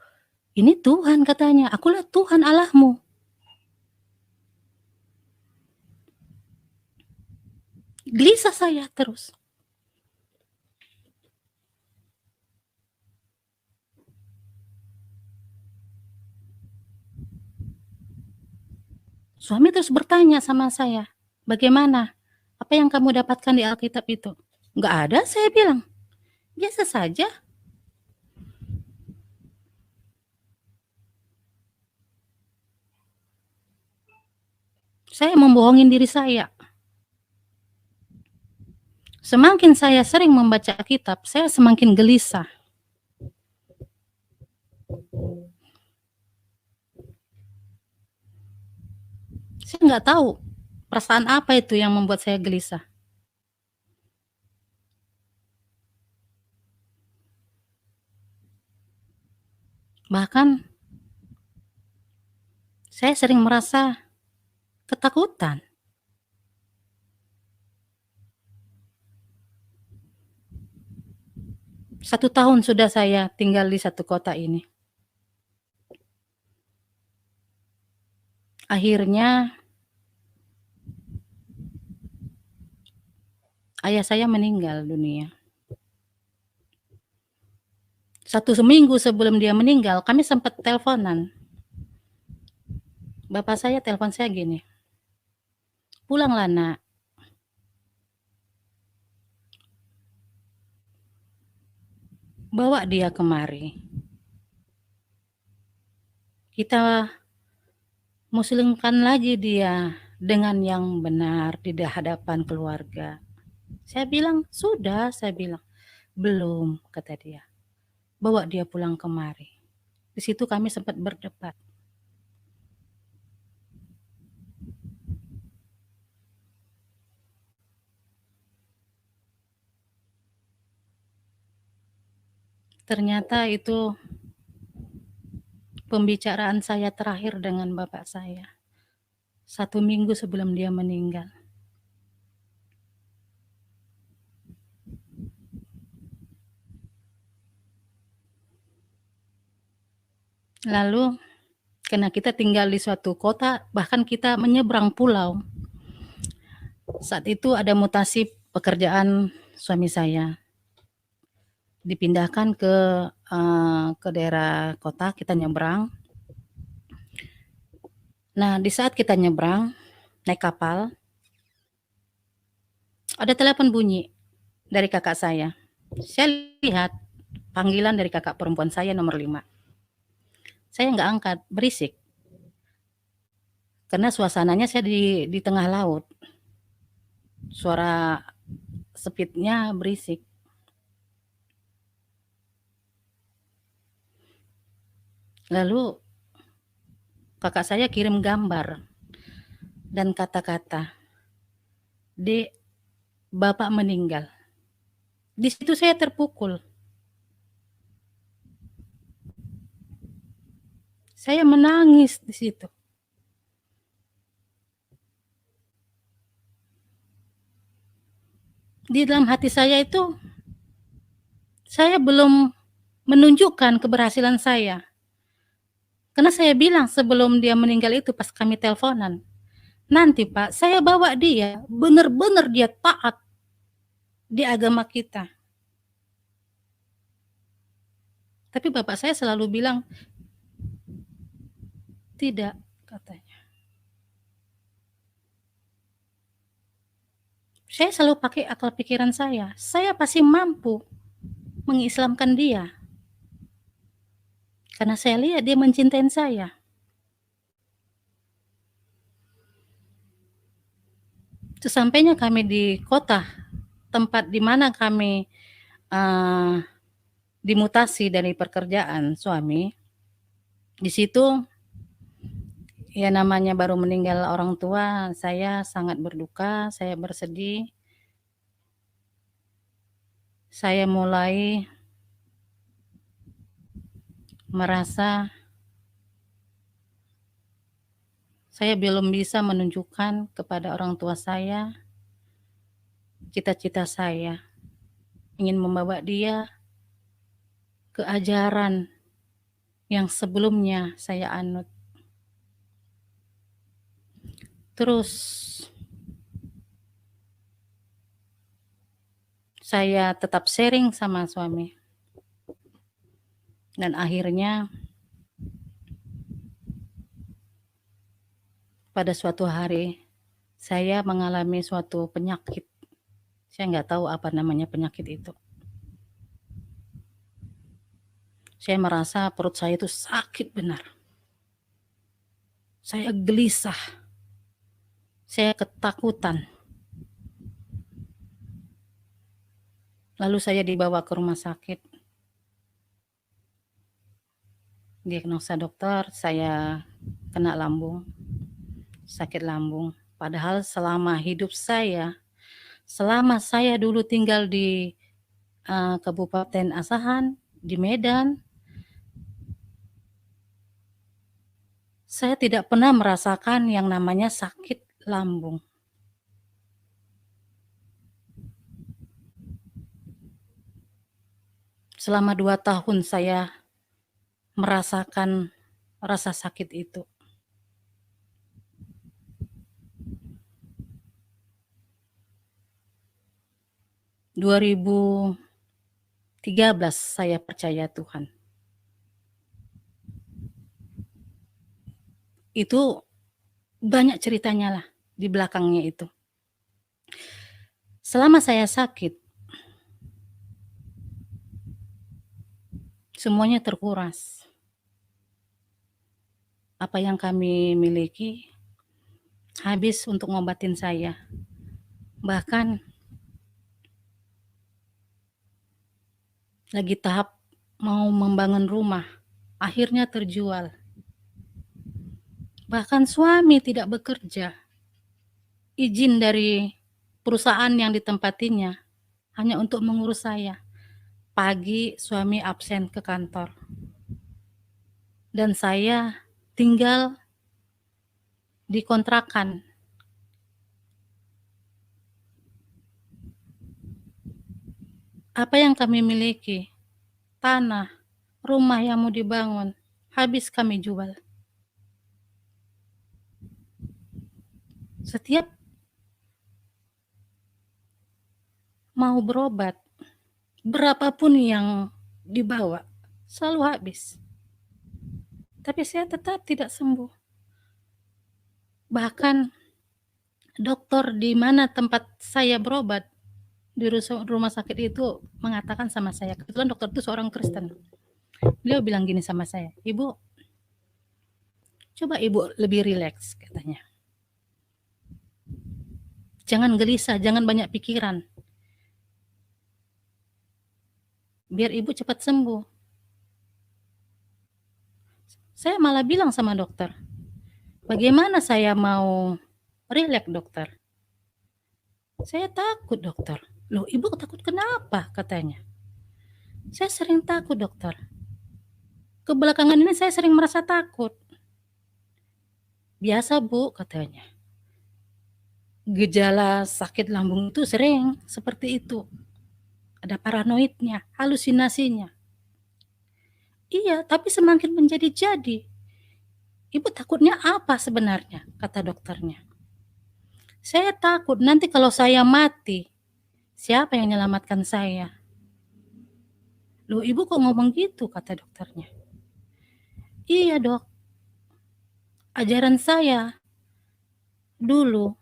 ini Tuhan katanya, akulah Tuhan Allahmu. Gelisah saya terus. Suami terus bertanya sama saya, bagaimana? Apa yang kamu dapatkan di Alkitab itu? Enggak ada, saya bilang. Biasa saja. Saya membohongi diri saya. Semakin saya sering membaca kitab, saya semakin gelisah. Saya nggak tahu perasaan apa itu yang membuat saya gelisah. Bahkan saya sering merasa ketakutan. Satu tahun sudah saya tinggal di satu kota ini. Akhirnya ayah saya meninggal dunia. 1 minggu sebelum dia meninggal, kami sempat teleponan. Bapak saya telepon saya gini, "Pulanglah nak. Bawa dia kemari. Kita muslimkan lagi dia dengan yang benar di hadapan keluarga." Saya bilang, "Sudah," saya bilang. "Belum," kata dia. "Bawa dia pulang kemari." Di situ kami sempat berdebat. Ternyata itu pembicaraan saya terakhir dengan bapak saya. 1 minggu sebelum dia meninggal. Lalu karena kita tinggal di suatu kota, bahkan kita menyeberang pulau. Saat itu ada mutasi pekerjaan suami saya. Dipindahkan ke daerah kota, kita nyebrang. Nah, di saat kita nyebrang, naik kapal, ada telepon bunyi dari kakak saya. Saya lihat panggilan dari kakak perempuan saya nomor 5. Saya nggak angkat, berisik. Karena suasananya saya di tengah laut. Suara speednya berisik. Lalu kakak saya kirim gambar dan kata-kata, "Dek, Bapak meninggal." Di situ saya terpukul. Saya menangis di situ. Di dalam hati saya itu, saya belum menunjukkan keberhasilan saya. Karena saya bilang sebelum dia meninggal itu pas kami teleponan, "Nanti Pak, saya bawa dia, benar-benar dia taat di agama kita." Tapi bapak saya selalu bilang, "Tidak," katanya. Saya selalu pakai akal pikiran saya pasti mampu mengislamkan dia. Karena saya lihat dia mencintai saya. Sesampainya kami di kota, tempat di mana kami dimutasi dari pekerjaan suami, di situ ya namanya baru meninggal orang tua, saya sangat berduka, saya bersedih. Saya mulai merasa saya belum bisa menunjukkan kepada orang tua saya cita-cita saya, ingin membawa dia ke ajaran yang sebelumnya saya anut. Terus saya tetap sharing sama suami. Dan akhirnya pada suatu hari saya mengalami suatu penyakit. Saya nggak tahu apa namanya penyakit itu. Saya merasa perut saya itu sakit benar. Saya gelisah. Saya ketakutan. Lalu saya dibawa ke rumah sakit. Diagnosa dokter, saya kena lambung, sakit lambung. Padahal selama hidup saya, selama saya dulu tinggal di Kabupaten Asahan, di Medan, saya tidak pernah merasakan yang namanya sakit lambung. Selama 2 tahun saya merasakan rasa sakit itu. ...2013 saya percaya Tuhan. Itu banyak ceritanya lah di belakangnya itu. Selama saya sakit, semuanya terkuras. Apa yang kami miliki habis untuk ngobatin saya. Bahkan lagi tahap mau membangun rumah, akhirnya terjual. Bahkan suami tidak bekerja. Izin dari perusahaan yang ditempatinya hanya untuk mengurus saya. Pagi suami absen ke kantor. Dan saya tinggal di kontrakan. Apa yang kami miliki? Tanah, rumah yang mau dibangun, habis kami jual. Setiap mau berobat, berapapun yang dibawa, selalu habis. Tapi saya tetap tidak sembuh. Bahkan dokter di mana tempat saya berobat, di rumah sakit itu mengatakan sama saya, kebetulan dokter itu seorang Kristen. Beliau bilang gini sama saya, "Ibu, coba ibu lebih rileks," katanya. "Jangan gelisah, jangan banyak pikiran. Biar ibu cepat sembuh." Saya malah bilang sama dokter, "Bagaimana saya mau rileks, dokter? Saya takut, dokter." "Loh, ibu takut kenapa?" katanya. "Saya sering takut, dokter. Kebelakangan ini saya sering merasa takut." "Biasa, Bu," katanya. "Gejala sakit lambung itu sering seperti itu. Ada paranoidnya, halusinasinya." "Iya, tapi semakin menjadi-jadi. Ibu takutnya apa sebenarnya?" kata dokternya. "Saya takut nanti kalau saya mati, siapa yang menyelamatkan saya?" "Loh, ibu kok ngomong gitu?" kata dokternya. "Iya, dok. Ajaran saya dulu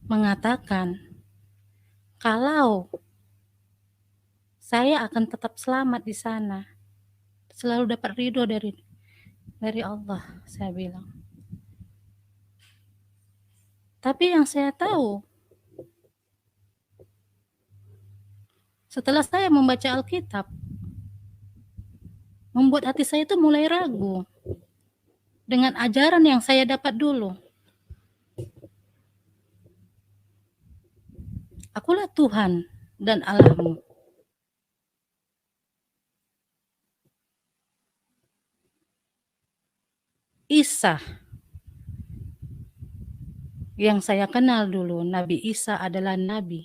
mengatakan kalau saya akan tetap selamat di sana, selalu dapat ridho dari Allah," saya bilang. Tapi yang saya tahu, setelah saya membaca Alkitab, membuat hati saya itu mulai ragu dengan ajaran yang saya dapat dulu. Akulah Tuhan dan Allahmu. Isa yang saya kenal dulu, Nabi Isa adalah nabi.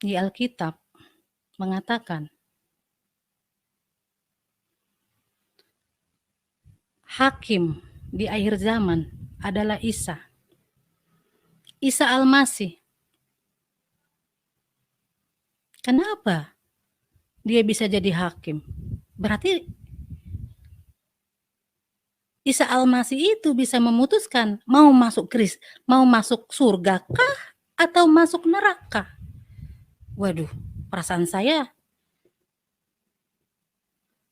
Di Alkitab mengatakan hakim di akhir zaman adalah Isa. Isa Al-Masih. Kenapa dia bisa jadi hakim? Berarti Isa Al-Masih itu bisa memutuskan mau masuk surga kah atau masuk neraka. Waduh, perasaan saya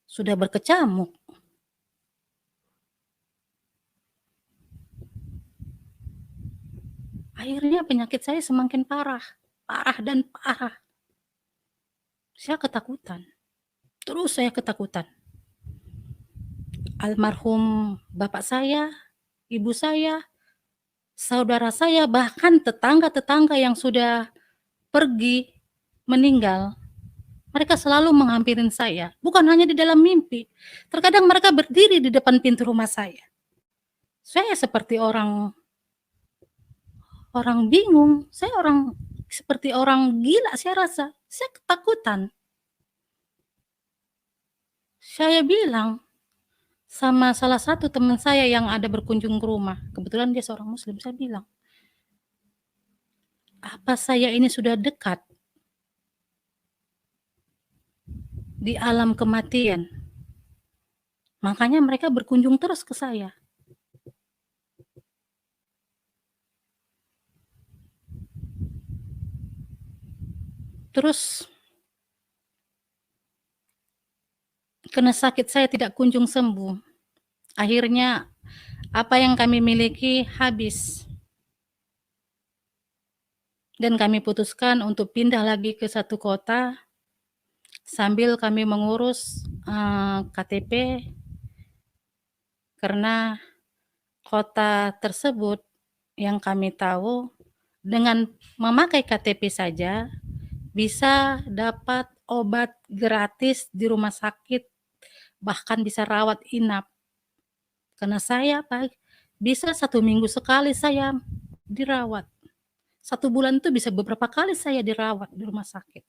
sudah berkecamuk. Akhirnya penyakit saya semakin parah, parah dan parah. Saya ketakutan, terus saya ketakutan. Almarhum bapak saya, ibu saya, saudara saya, bahkan tetangga-tetangga yang sudah pergi, meninggal, mereka selalu menghampirin saya, bukan hanya di dalam mimpi. Terkadang mereka berdiri di depan pintu rumah saya. Saya seperti orang bingung, saya seperti orang gila saya rasa. Saya ketakutan. Saya bilang sama salah satu teman saya yang ada berkunjung ke rumah, kebetulan dia seorang muslim, saya bilang, "Apa saya ini sudah dekat di alam kematian?" Makanya mereka berkunjung terus ke saya. Terus karena sakit saya tidak kunjung sembuh, akhirnya apa yang kami miliki habis. Dan kami putuskan untuk pindah lagi ke satu kota, sambil kami mengurus KTP, karena kota tersebut yang kami tahu dengan memakai KTP saja bisa dapat obat gratis di rumah sakit, bahkan bisa rawat inap. Karena saya bisa 1 minggu sekali saya dirawat. 1 bulan itu bisa beberapa kali saya dirawat di rumah sakit.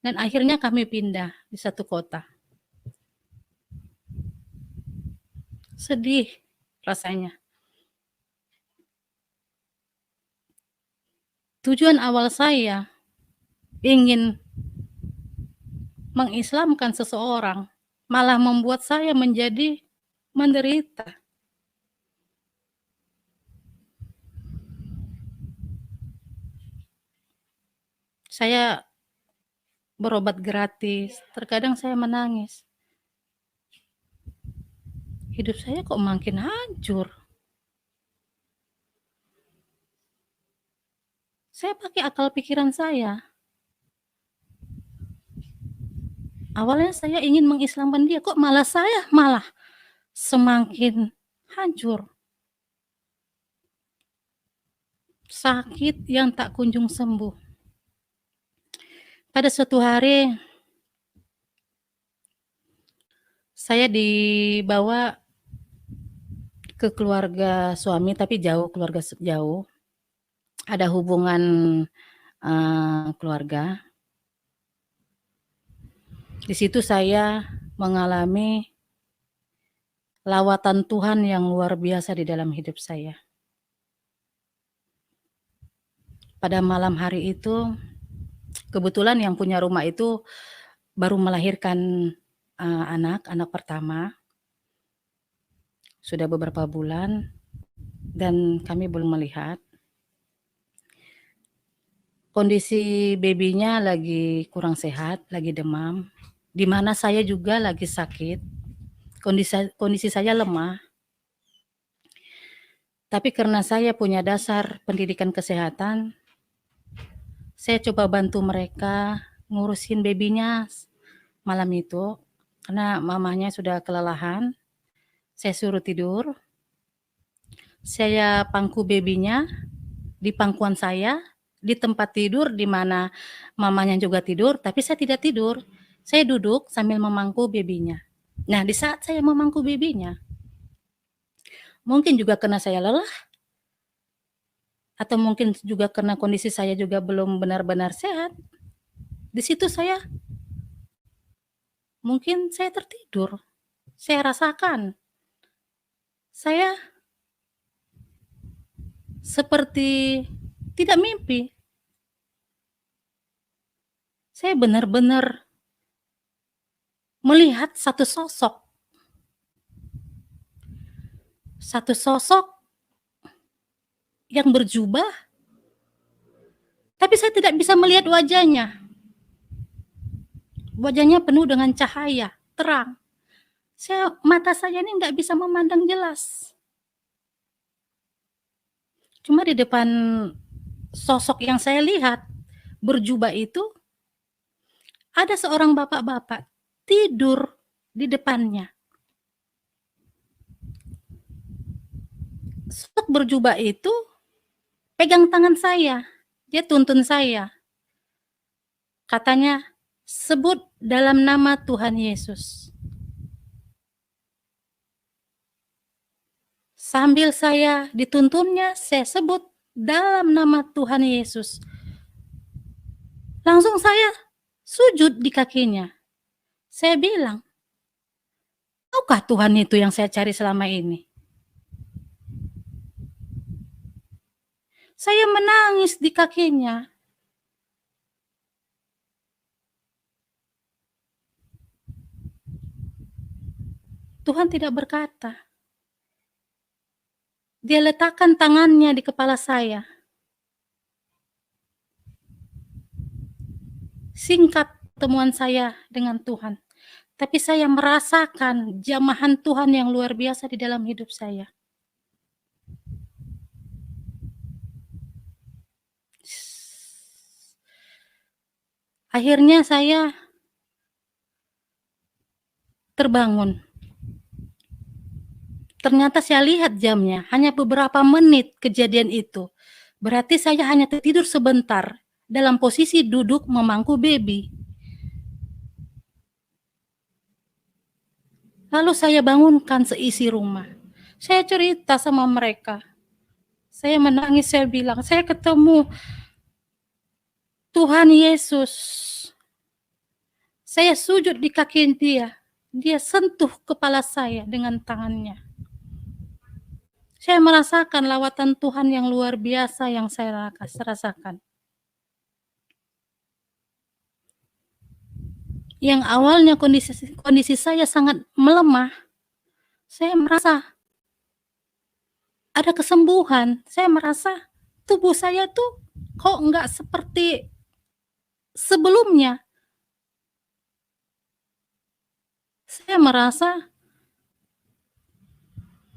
Dan akhirnya kami pindah di satu kota. Sedih rasanya. Tujuan awal saya ingin mengislamkan seseorang, malah membuat saya menjadi menderita. Saya berobat gratis, terkadang saya menangis. Hidup saya kok makin hancur. Saya pakai akal pikiran saya. Awalnya saya ingin mengislamkan dia, kok saya malah semakin hancur. Sakit yang tak kunjung sembuh. Pada suatu hari, saya dibawa ke keluarga suami, tapi jauh, keluarga jauh. Ada hubungan keluarga. Di situ saya mengalami lawatan Tuhan yang luar biasa di dalam hidup saya. Pada malam hari itu, kebetulan yang punya rumah itu baru melahirkan anak pertama, sudah beberapa bulan, dan kami belum melihat. Kondisi babynya lagi kurang sehat, lagi demam, di mana saya juga lagi sakit, kondisi saya lemah. Tapi karena saya punya dasar pendidikan kesehatan, saya coba bantu mereka ngurusin babynya malam itu, karena mamanya sudah kelelahan. Saya suruh tidur, saya pangku babynya di pangkuan saya, di tempat tidur di mana mamanya juga tidur, tapi saya tidak tidur. Saya duduk sambil memangku babynya. Nah, di saat saya memangku babynya, mungkin juga karena saya lelah, atau mungkin juga karena kondisi saya juga belum benar-benar sehat, di situ mungkin saya tertidur. Saya rasakan saya seperti tidak mimpi. Saya benar-benar melihat satu sosok yang berjubah, tapi saya tidak bisa melihat wajahnya. wajahnya penuh dengan cahaya, terang. Mata saya ini nggak bisa memandang jelas. Cuma di depan sosok yang saya lihat berjubah itu, ada seorang bapak-bapak tidur di depannya. Sosok berjubah itu pegang tangan saya, dia tuntun saya. Katanya, sebut dalam nama Tuhan Yesus. Sambil saya dituntunnya, saya sebut dalam nama Tuhan Yesus. Langsung saya sujud di kakinya. Saya bilang, tahukah Tuhan itu yang saya cari selama ini? Saya menangis di kakinya. Tuhan tidak berkata. Dia letakkan tangannya di kepala saya. Singkat pertemuan saya dengan Tuhan. Tapi saya merasakan jamahan Tuhan yang luar biasa di dalam hidup saya. Akhirnya saya terbangun. Ternyata saya lihat jamnya, hanya beberapa menit kejadian itu. Berarti saya hanya tertidur sebentar dalam posisi duduk memangku baby. Lalu saya bangunkan seisi rumah. Saya cerita sama mereka. Saya menangis, saya bilang, saya ketemu Tuhan Yesus. Saya sujud di kaki dia. Dia sentuh kepala saya dengan tangannya. Saya merasakan lawatan Tuhan yang luar biasa yang saya rasakan. Yang awalnya kondisi saya sangat melemah, saya merasa ada kesembuhan. Saya merasa tubuh saya tuh kok enggak seperti sebelumnya. Saya merasa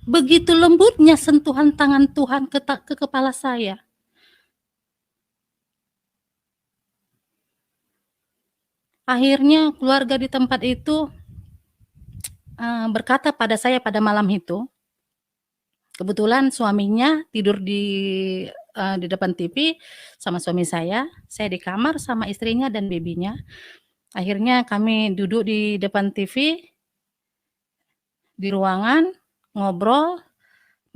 begitu lembutnya sentuhan tangan Tuhan ke kepala saya. Akhirnya keluarga di tempat itu berkata pada saya pada malam itu, kebetulan suaminya tidur di depan TV sama suami saya di kamar sama istrinya dan bebinya. Akhirnya kami duduk di depan TV, di ruangan, ngobrol,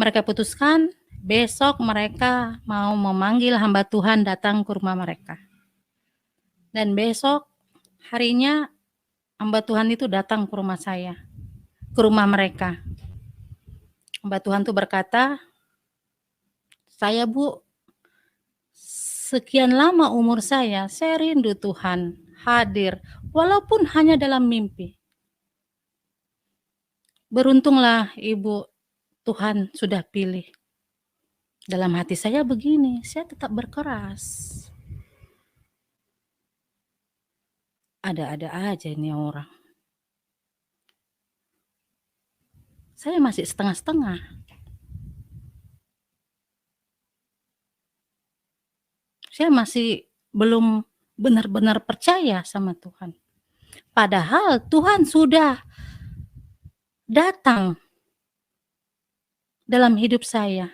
mereka putuskan besok mereka mau memanggil hamba Tuhan datang ke rumah mereka. Dan besok harinya hamba Tuhan itu datang ke rumah saya, ke rumah mereka. Hamba Tuhan itu berkata, saya Bu, sekian lama umur saya rindu Tuhan hadir, walaupun hanya dalam mimpi. Beruntunglah Ibu, Tuhan sudah pilih. Dalam hati saya begini, saya tetap berkeras. Ada-ada aja ini orang. Saya masih setengah-setengah. Saya masih belum benar-benar percaya sama Tuhan. Padahal Tuhan sudah datang dalam hidup saya.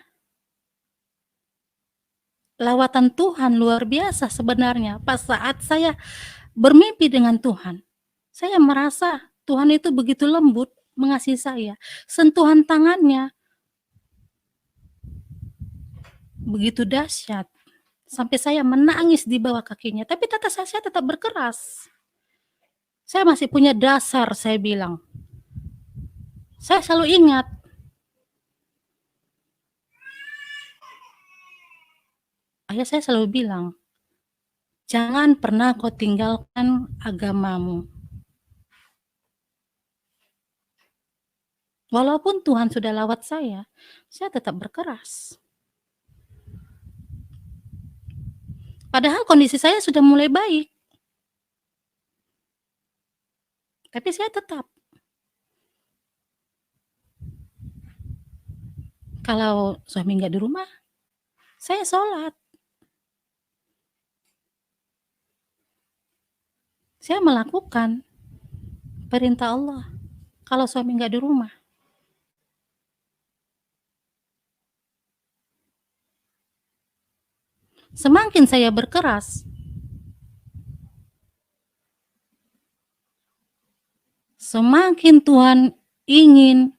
Lawatan Tuhan luar biasa sebenarnya. Pas saat saya bermimpi dengan Tuhan, saya merasa Tuhan itu begitu lembut mengasihi saya. Sentuhan tangannya begitu dahsyat. Sampai saya menangis di bawah kakinya. Tapi saya tetap berkeras. Saya masih punya dasar, saya bilang. Saya selalu ingat. Ayah saya selalu bilang, jangan pernah kau tinggalkan agamamu. Walaupun Tuhan sudah lawat saya tetap berkeras. Padahal kondisi saya sudah mulai baik. Tapi saya tetap. Kalau suami nggak di rumah, saya sholat. Saya melakukan perintah Allah. Kalau suami nggak di rumah. Semakin saya berkeras, semakin Tuhan ingin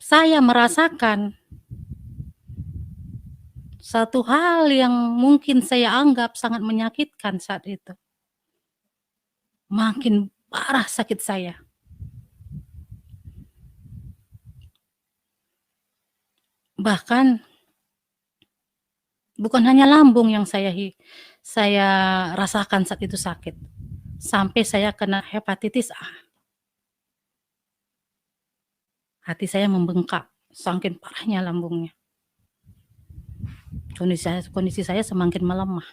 saya merasakan satu hal yang mungkin saya anggap sangat menyakitkan saat itu. Makin parah sakit saya. Bahkan bukan hanya lambung yang saya rasakan saat itu sakit. Sampai saya kena hepatitis A. Hati saya membengkak, saking parahnya lambungnya. Kondisi saya semakin melemah.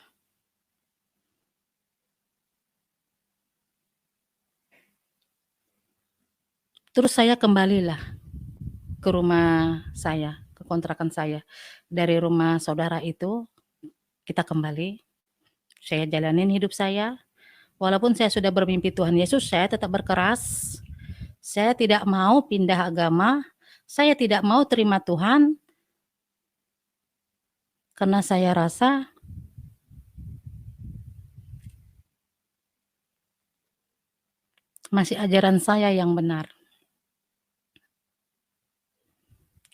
Terus saya kembalilah ke rumah saya, ke kontrakan saya. Dari rumah saudara itu, kita kembali. Saya jalanin hidup saya. Walaupun saya sudah bermimpi Tuhan Yesus, saya tetap berkeras. Saya tidak mau pindah agama. Saya tidak mau terima Tuhan. Karena saya rasa masih ajaran saya yang benar.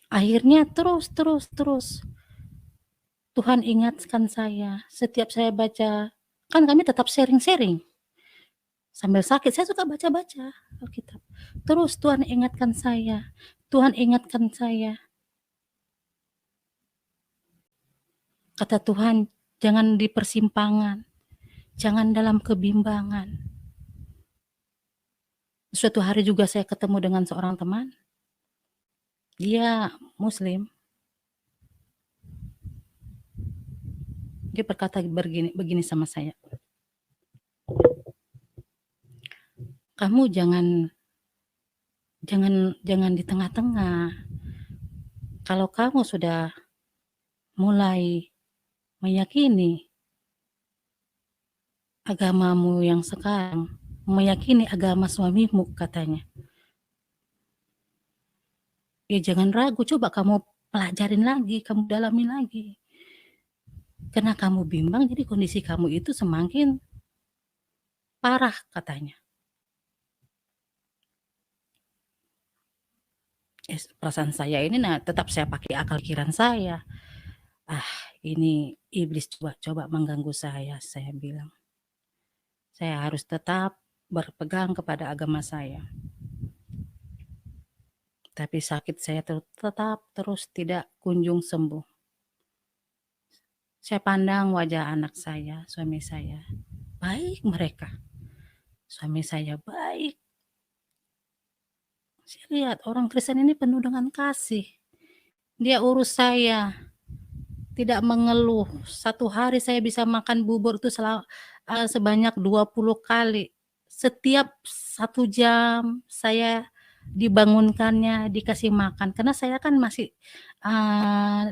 Akhirnya terus Tuhan ingatkan saya. Setiap saya baca, kan kami tetap sharing-sharing. Sambil sakit, saya suka baca-baca Alkitab. Terus Tuhan ingatkan saya. Tuhan ingatkan saya. Kata Tuhan, jangan di persimpangan. Jangan dalam kebimbangan. Suatu hari juga saya ketemu dengan seorang teman. Dia Muslim. Dia berkata begini sama saya. Kamu jangan di tengah-tengah. Kalau kamu sudah mulai meyakini agamamu yang sekarang, meyakini agama suamimu, katanya, ya jangan ragu, coba kamu pelajarin lagi, kamu dalami lagi. Karena kamu bimbang, jadi kondisi kamu itu semakin parah, katanya. Perasaan saya ini, tetap saya pakai akal pikiran saya. Ini iblis coba mengganggu saya bilang. Saya harus tetap berpegang kepada agama saya. Tapi sakit saya tetap terus tidak kunjung sembuh. Saya pandang wajah anak saya, suami saya, baik mereka. Suami saya baik. Saya lihat orang Kristen ini penuh dengan kasih. Dia urus saya, tidak mengeluh. Satu hari saya bisa makan bubur itu sebanyak 20 kali. Setiap 1 jam saya dibangunkannya, dikasih makan. Karena saya kan masih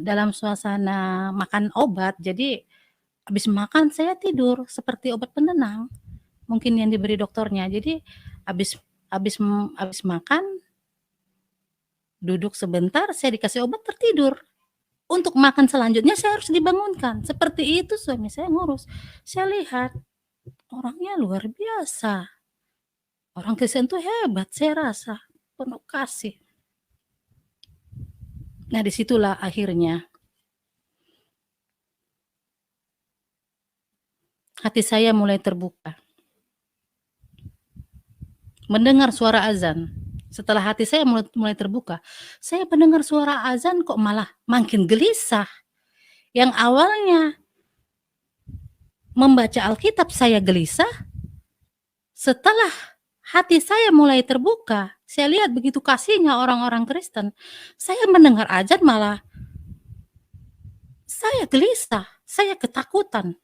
dalam suasana makan obat, jadi habis makan saya tidur seperti obat penenang, mungkin yang diberi dokternya. Jadi habis makan, duduk sebentar, saya dikasih obat, tertidur. Untuk makan selanjutnya saya harus dibangunkan. Seperti itu suami saya ngurus. Saya lihat orangnya luar biasa. Orang Kristen tuh hebat, saya rasa penuh kasih. Nah, disitulah akhirnya hati saya mulai terbuka. Mendengar suara azan. Setelah hati saya mulai terbuka, saya mendengar suara azan kok malah makin gelisah. Yang awalnya membaca Alkitab saya gelisah, setelah hati saya mulai terbuka, saya lihat begitu kasihnya orang-orang Kristen, saya mendengar azan malah saya gelisah, saya ketakutan.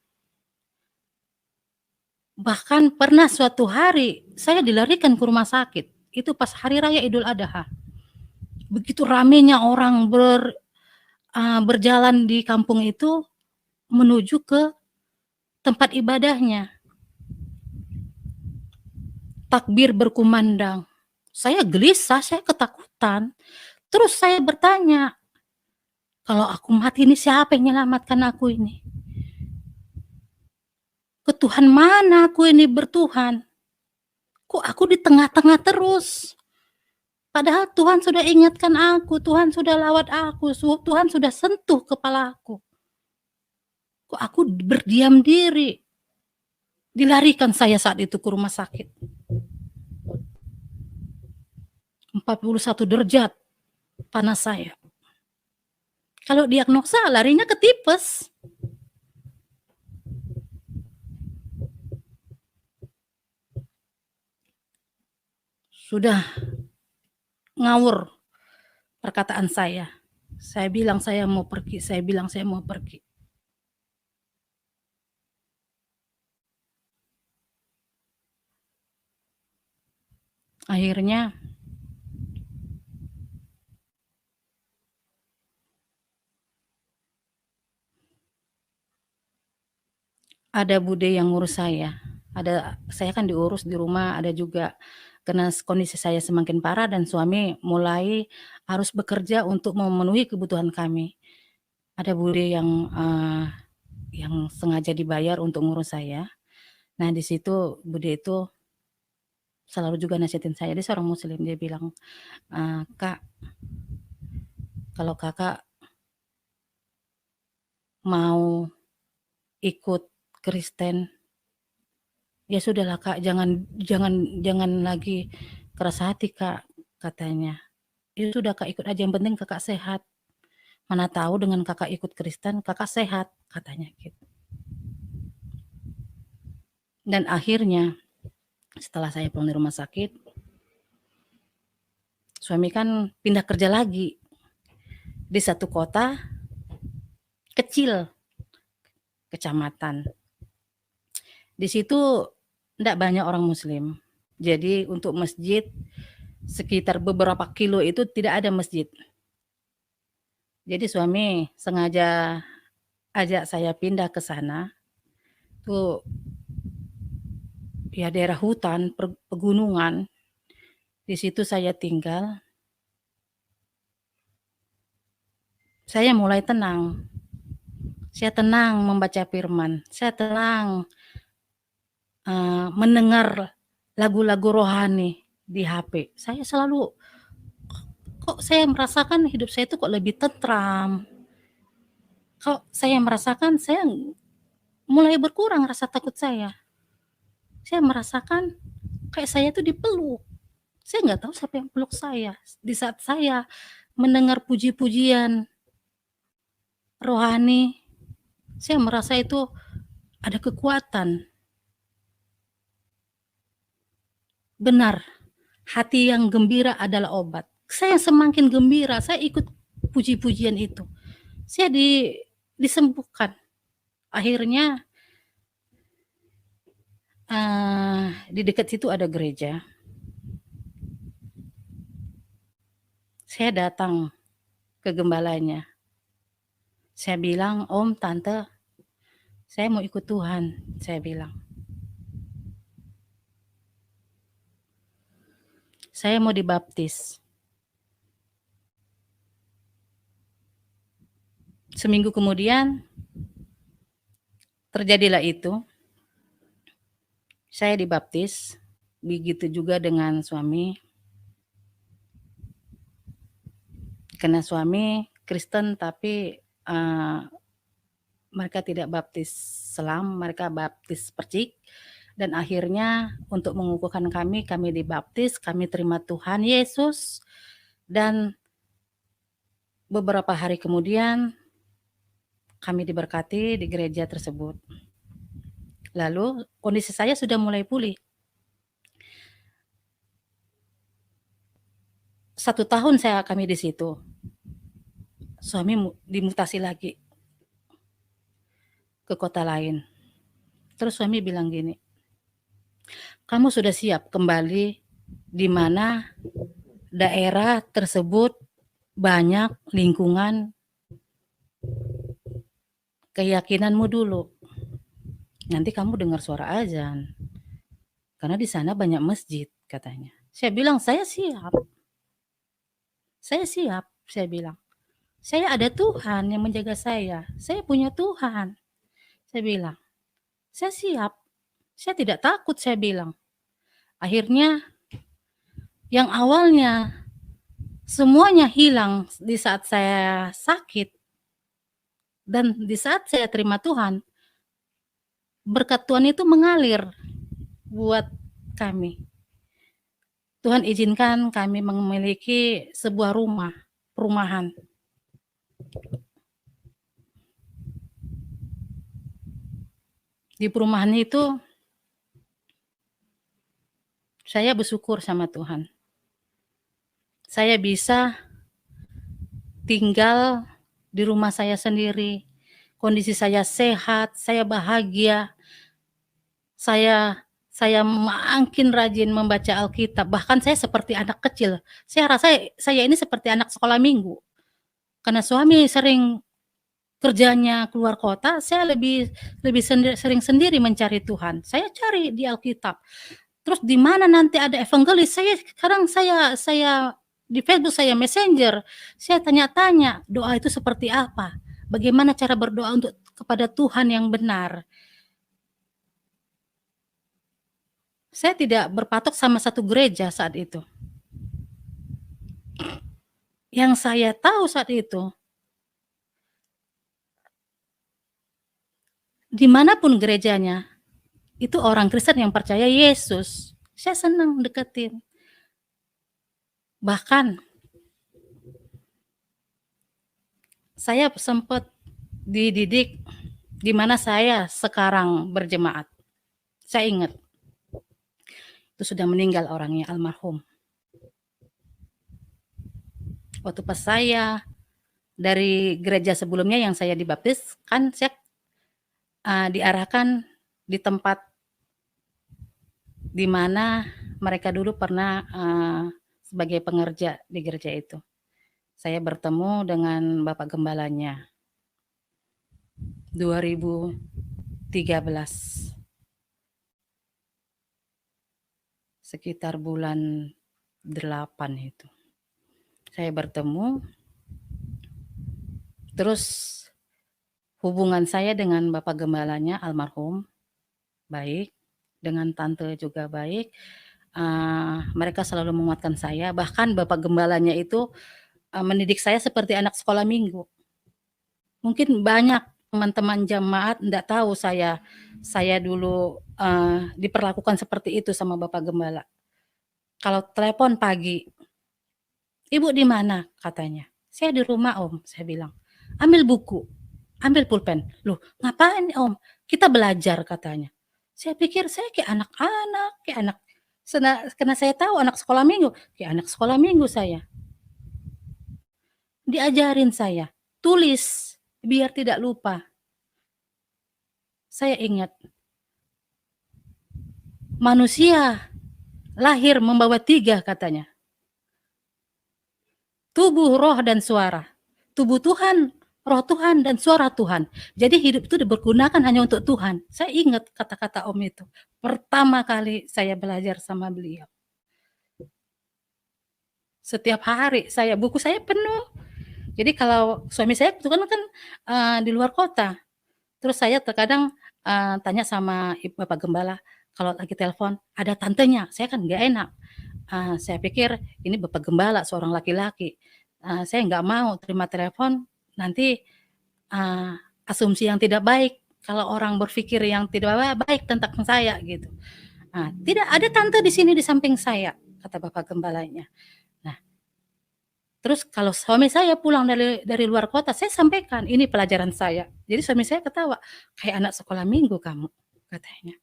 Bahkan pernah suatu hari saya dilarikan ke rumah sakit, itu pas hari raya Idul Adha. Begitu ramenya orang berjalan di kampung itu menuju ke tempat ibadahnya. Takbir berkumandang. Saya gelisah, saya ketakutan. Terus saya bertanya, kalau aku mati ini siapa yang menyelamatkan aku ini? Ke Tuhan mana aku ini bertuhan? Kok aku di tengah-tengah terus? Padahal Tuhan sudah ingatkan aku, Tuhan sudah lawat aku, Tuhan sudah sentuh kepala aku. Kok aku berdiam diri? Dilarikan saya saat itu ke rumah sakit. 41 derajat panas saya. Kalau diagnosa larinya ke tipes. Sudah ngawur perkataan saya. Saya bilang saya mau pergi, saya bilang saya mau pergi. Akhirnya ada bude yang ngurus saya. Saya kan diurus di rumah, ada juga karena kondisi saya semakin parah dan suami mulai harus bekerja untuk memenuhi kebutuhan kami. Ada bude yang sengaja dibayar untuk ngurus saya. Nah, di situ bude itu selalu juga nasihatin saya. Dia seorang muslim, dia bilang, "Kak, kalau Kakak mau ikut Kristen, ya sudahlah Kak, jangan lagi keras hati Kak," katanya. "Ya sudah Kak, ikut aja, yang penting Kakak sehat. Mana tahu dengan Kakak ikut Kristen, Kakak sehat," katanya gitu. Dan akhirnya setelah saya pulang dari rumah sakit, suami kan pindah kerja lagi di satu kota kecil, kecamatan. Di situ enggak banyak orang muslim. Jadi untuk masjid sekitar beberapa kilo itu tidak ada masjid. Jadi suami sengaja ajak saya pindah ke sana. Tuh ya daerah hutan, pegunungan. Di situ saya tinggal. Saya mulai tenang. Saya tenang membaca firman. Saya tenang mendengar lagu-lagu rohani di HP. Saya selalu kok saya merasakan hidup saya itu kok lebih tentram. Kok saya merasakan saya mulai berkurang rasa takut saya. Saya merasakan kayak saya itu dipeluk. Saya nggak tahu siapa yang peluk saya. Di saat saya mendengar puji-pujian rohani, saya merasa itu ada kekuatan. Benar, hati yang gembira adalah obat. Saya semakin gembira, saya ikut puji-pujian itu. Saya disembuhkan. Akhirnya di dekat situ ada gereja. Saya datang ke gembalanya. Saya bilang, "Om, Tante, saya mau ikut Tuhan," saya bilang. "Saya mau dibaptis." Seminggu kemudian terjadilah itu. Saya dibaptis, begitu juga dengan suami. Karena suami Kristen tapi mereka tidak baptis selam, mereka baptis percik. Dan akhirnya untuk mengukuhkan kami dibaptis, kami terima Tuhan Yesus. Dan beberapa hari kemudian kami diberkati di gereja tersebut. Lalu kondisi saya sudah mulai pulih. 1 tahun kami di situ. Suami dimutasi lagi ke kota lain. Terus suami bilang gini, kamu sudah siap kembali di mana daerah tersebut banyak lingkungan keyakinanmu dulu. Nanti kamu dengar suara azan, karena di sana banyak masjid," katanya. Saya bilang, "Saya siap, saya bilang. "Saya ada Tuhan yang menjaga saya punya Tuhan," saya bilang. "Saya siap, saya tidak takut," saya bilang. Akhirnya yang awalnya semuanya hilang di saat saya sakit dan di saat saya terima Tuhan, berkat Tuhan itu mengalir buat kami. Tuhan izinkan kami memiliki sebuah perumahan. Di perumahan itu saya bersyukur sama Tuhan. Saya bisa tinggal di rumah saya sendiri, kondisi saya sehat, saya bahagia, saya makin rajin membaca Alkitab, bahkan saya seperti anak kecil. Saya rasa saya ini seperti anak sekolah minggu, karena suami sering kerjanya keluar kota, saya lebih sering sendiri mencari Tuhan. Saya cari di Alkitab. Terus di mana nanti ada evangelis, saya di Facebook, saya Messenger, saya tanya-tanya, doa itu seperti apa? Bagaimana cara berdoa untuk kepada Tuhan yang benar? Saya tidak berpatok sama satu gereja saat itu. Yang saya tahu saat itu, dimanapun gerejanya, itu orang Kristen yang percaya Yesus. Saya senang deketin. Bahkan saya sempat dididik di mana saya sekarang berjemaat. Saya ingat, itu sudah meninggal orangnya, almarhum. Waktu pas saya dari gereja sebelumnya yang saya dibaptis, kan saya diarahkan di tempat di mana mereka dulu pernah sebagai pengerja di gereja itu. Saya bertemu dengan Bapak Gembalanya 2013, sekitar bulan 8 itu. Saya bertemu, terus hubungan saya dengan Bapak Gembalanya almarhum baik, dengan tante juga baik. Mereka selalu menguatkan saya, bahkan Bapak Gembalanya itu mendidik saya seperti anak sekolah minggu. Mungkin banyak teman-teman jemaat enggak tahu saya dulu diperlakukan seperti itu sama Bapak Gembala. Kalau telepon pagi, "Ibu di mana?" katanya. "Saya di rumah, Om," saya bilang. "Ambil buku, ambil pulpen." "Loh, ngapain, Om?" "Kita belajar," katanya. Saya pikir saya kayak anak-anak, karena saya tahu anak sekolah minggu, kayak anak sekolah minggu saya. Diajarin saya, tulis biar tidak lupa. Saya ingat, manusia lahir membawa 3 katanya. Tubuh, roh, dan suara. Tubuh Tuhan, roh Tuhan, dan suara Tuhan. Jadi hidup itu dipergunakan hanya untuk Tuhan. Saya ingat kata-kata Om itu. Pertama kali saya belajar sama beliau. Setiap hari buku saya penuh. Jadi kalau suami saya itu kan di luar kota. Terus saya terkadang tanya sama Bapak Gembala, kalau lagi telepon ada tantenya, saya kan nggak enak. Saya pikir ini Bapak Gembala seorang laki-laki. Saya nggak mau terima telepon nanti asumsi yang tidak baik kalau orang berpikir yang tidak baik tentang saya gitu. Tidak ada tante di sini di samping saya, kata Bapak Gembalanya. Nah, terus kalau suami saya pulang dari luar kota, saya sampaikan ini pelajaran saya. Jadi suami saya ketawa, kayak anak sekolah minggu kamu, katanya.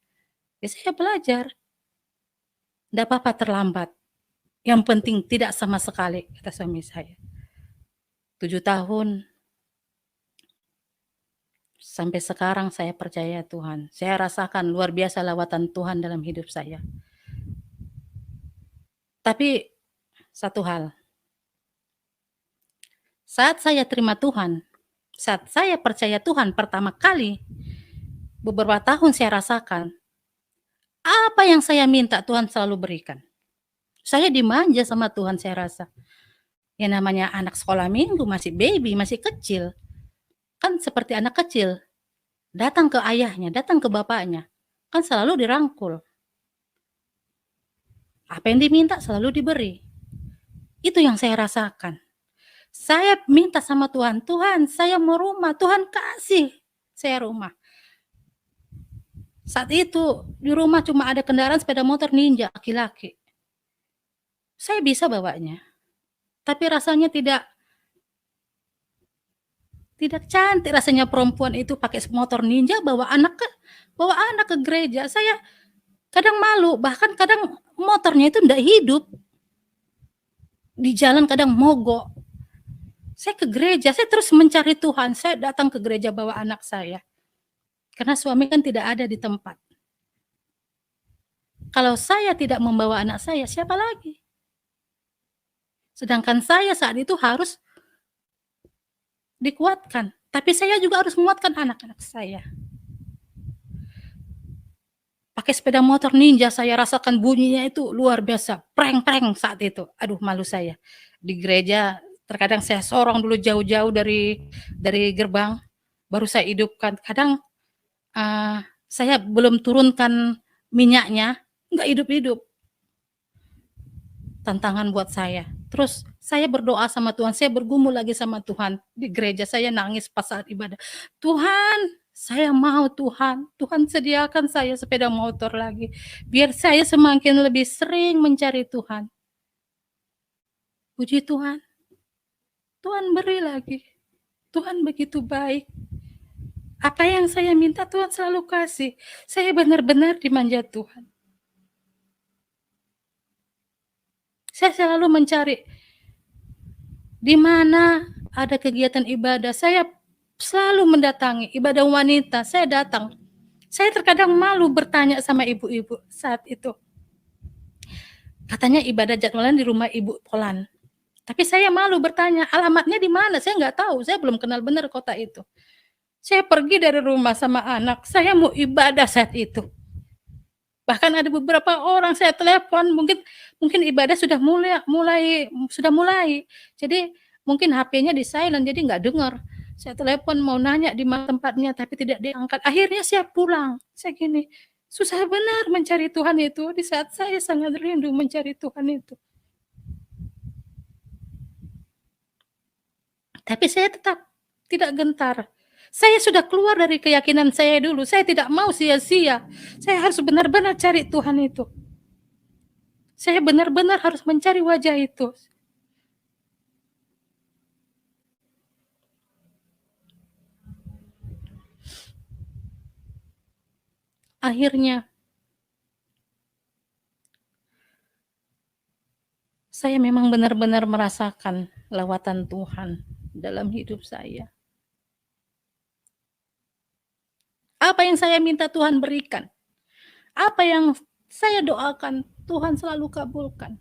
Ya saya belajar. Nggak apa-apa terlambat. Yang penting tidak sama sekali, kata suami saya. 7 tahun Sampai sekarang saya percaya Tuhan. Saya rasakan luar biasa lawatan Tuhan dalam hidup saya. Tapi satu hal, saat saya terima Tuhan, saat saya percaya Tuhan pertama kali, beberapa tahun saya rasakan, apa yang saya minta Tuhan selalu berikan. Saya dimanja sama Tuhan, saya rasa. Yang namanya anak sekolah minggu, masih baby, masih kecil. Kan seperti anak kecil, datang ke ayahnya, datang ke bapaknya, kan selalu dirangkul. Apa yang diminta selalu diberi. Itu yang saya rasakan. Saya minta sama Tuhan, Tuhan saya mau rumah, Tuhan kasih saya rumah. Saat itu di rumah cuma ada kendaraan sepeda motor Ninja laki-laki. Saya bisa bawanya, tapi rasanya tidak cantik rasanya perempuan itu pakai motor Ninja bawa anak ke gereja. Saya kadang malu, bahkan kadang motornya itu tidak hidup. Di jalan kadang mogok. Saya ke gereja, saya terus mencari Tuhan. Saya datang ke gereja bawa anak saya. Karena suami kan tidak ada di tempat. Kalau saya tidak membawa anak saya, siapa lagi? Sedangkan saya saat itu harus dikuatkan. Tapi saya juga harus menguatkan anak-anak saya. Pakai sepeda motor Ninja, saya rasakan bunyinya itu luar biasa. Preng-preng saat itu. Aduh, malu saya. Di gereja, terkadang saya sorong dulu jauh-jauh dari gerbang, baru saya hidupkan. Kadang saya belum turunkan minyaknya, nggak hidup-hidup. Tantangan buat saya. Terus saya berdoa sama Tuhan, saya bergumul lagi sama Tuhan. Di gereja saya nangis pas saat ibadah. Tuhan, saya mau Tuhan sediakan saya sepeda motor lagi. Biar saya semakin lebih sering mencari Tuhan. Puji Tuhan. Tuhan beri lagi. Tuhan begitu baik. Apa yang saya minta Tuhan selalu kasih. Saya benar-benar dimanja Tuhan. Saya selalu mencari di mana ada kegiatan ibadah. Saya selalu mendatangi ibadah wanita. Saya datang. Saya terkadang malu bertanya sama ibu-ibu saat itu. Katanya ibadah jadwalan di rumah Ibu Polan. Tapi saya malu bertanya, alamatnya di mana? Saya nggak tahu. Saya belum kenal benar kota itu. Saya pergi dari rumah sama anak. Saya mau ibadah saat itu. Bahkan ada beberapa orang saya telepon, mungkin ibadah sudah mulai. Jadi mungkin HP-nya di silent, jadi nggak dengar. Saya telepon mau nanya di mana tempatnya, tapi tidak diangkat. Akhirnya saya pulang. Saya gini, susah benar mencari Tuhan itu di saat saya sangat rindu mencari Tuhan itu. Tapi saya tetap tidak gentar. Saya sudah keluar dari keyakinan saya dulu. Saya tidak mau sia-sia. Saya harus benar-benar cari Tuhan itu. Saya benar-benar harus mencari wajah itu. Akhirnya, saya memang benar-benar merasakan lawatan Tuhan dalam hidup saya. Apa yang saya minta Tuhan berikan. Apa yang saya doakan Tuhan selalu kabulkan.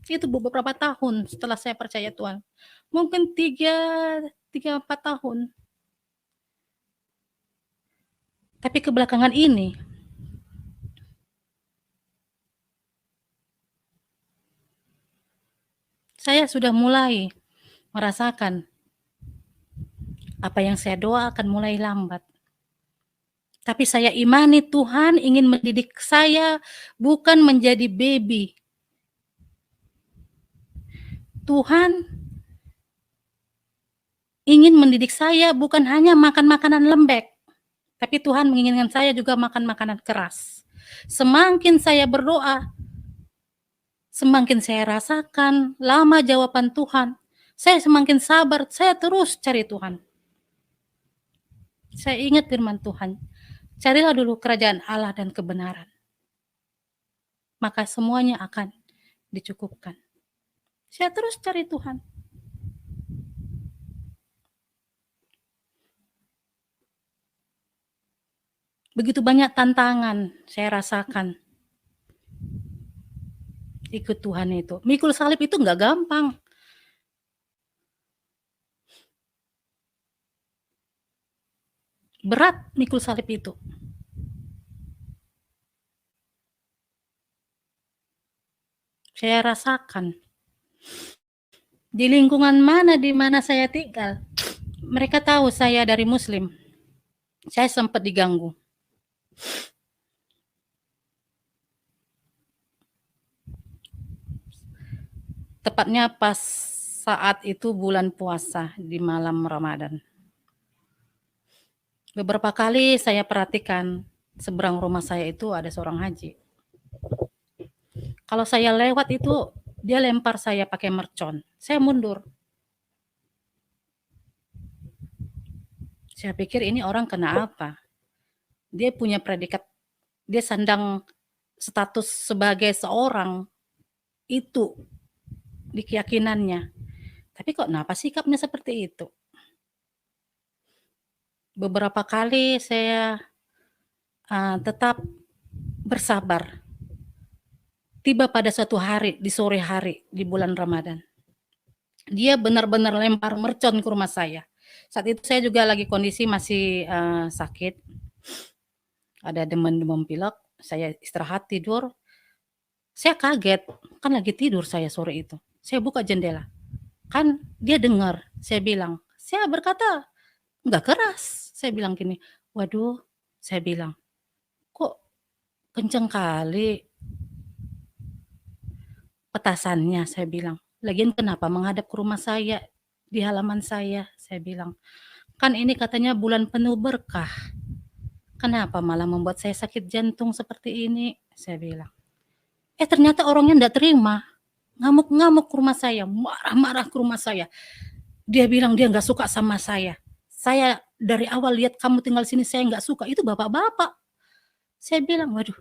Itu beberapa tahun setelah saya percaya Tuhan. Mungkin 3-4 tahun. Tapi kebelakangan ini, saya sudah mulai merasakan apa yang saya doakan mulai lambat. Tapi saya imani Tuhan ingin mendidik saya bukan menjadi baby. Tuhan ingin mendidik saya bukan hanya makan makanan lembek. Tapi Tuhan menginginkan saya juga makan makanan keras. Semakin saya berdoa, semakin saya rasakan lama jawaban Tuhan. Saya semakin sabar, saya terus cari Tuhan. Saya ingat firman Tuhan, carilah dulu kerajaan Allah dan kebenaran. Maka semuanya akan dicukupkan. Saya terus cari Tuhan. Begitu banyak tantangan saya rasakan ikut Tuhan itu. Mikul salib itu nggak gampang. Berat mikul salib itu. Saya rasakan. Di lingkungan mana di mana saya tinggal, mereka tahu saya dari Muslim. Saya sempat diganggu. Tepatnya pas saat itu bulan puasa di malam Ramadan. Beberapa kali saya perhatikan seberang rumah saya itu ada seorang haji. Kalau saya lewat itu dia lempar saya pakai mercon. Saya mundur. Saya pikir ini orang kena apa? Dia punya predikat, dia sandang status sebagai seorang itu di keyakinannya. Tapi kok kenapa sikapnya seperti itu? Beberapa kali saya tetap bersabar. Tiba pada suatu hari, di sore hari, di bulan Ramadan. Dia benar-benar lempar mercon ke rumah saya. Saat itu saya juga lagi kondisi masih sakit. Ada demam-demam pilek, saya istirahat tidur. Saya kaget, kan lagi tidur saya sore itu. Saya buka jendela. Kan dia dengar, saya bilang. Saya berkata, nggak keras. Saya bilang gini, waduh, saya bilang, kok kenceng kali petasannya, saya bilang. Lagian kenapa menghadap ke rumah saya, di halaman saya bilang. Kan ini katanya bulan penuh berkah. Kenapa malah membuat saya sakit jantung seperti ini, saya bilang. Ternyata orangnya enggak terima. Ngamuk-ngamuk ke rumah saya, marah-marah ke rumah saya. Dia bilang dia nggak suka sama saya. Saya dari awal lihat kamu tinggal sini, saya nggak suka. Itu bapak-bapak. Saya bilang, waduh,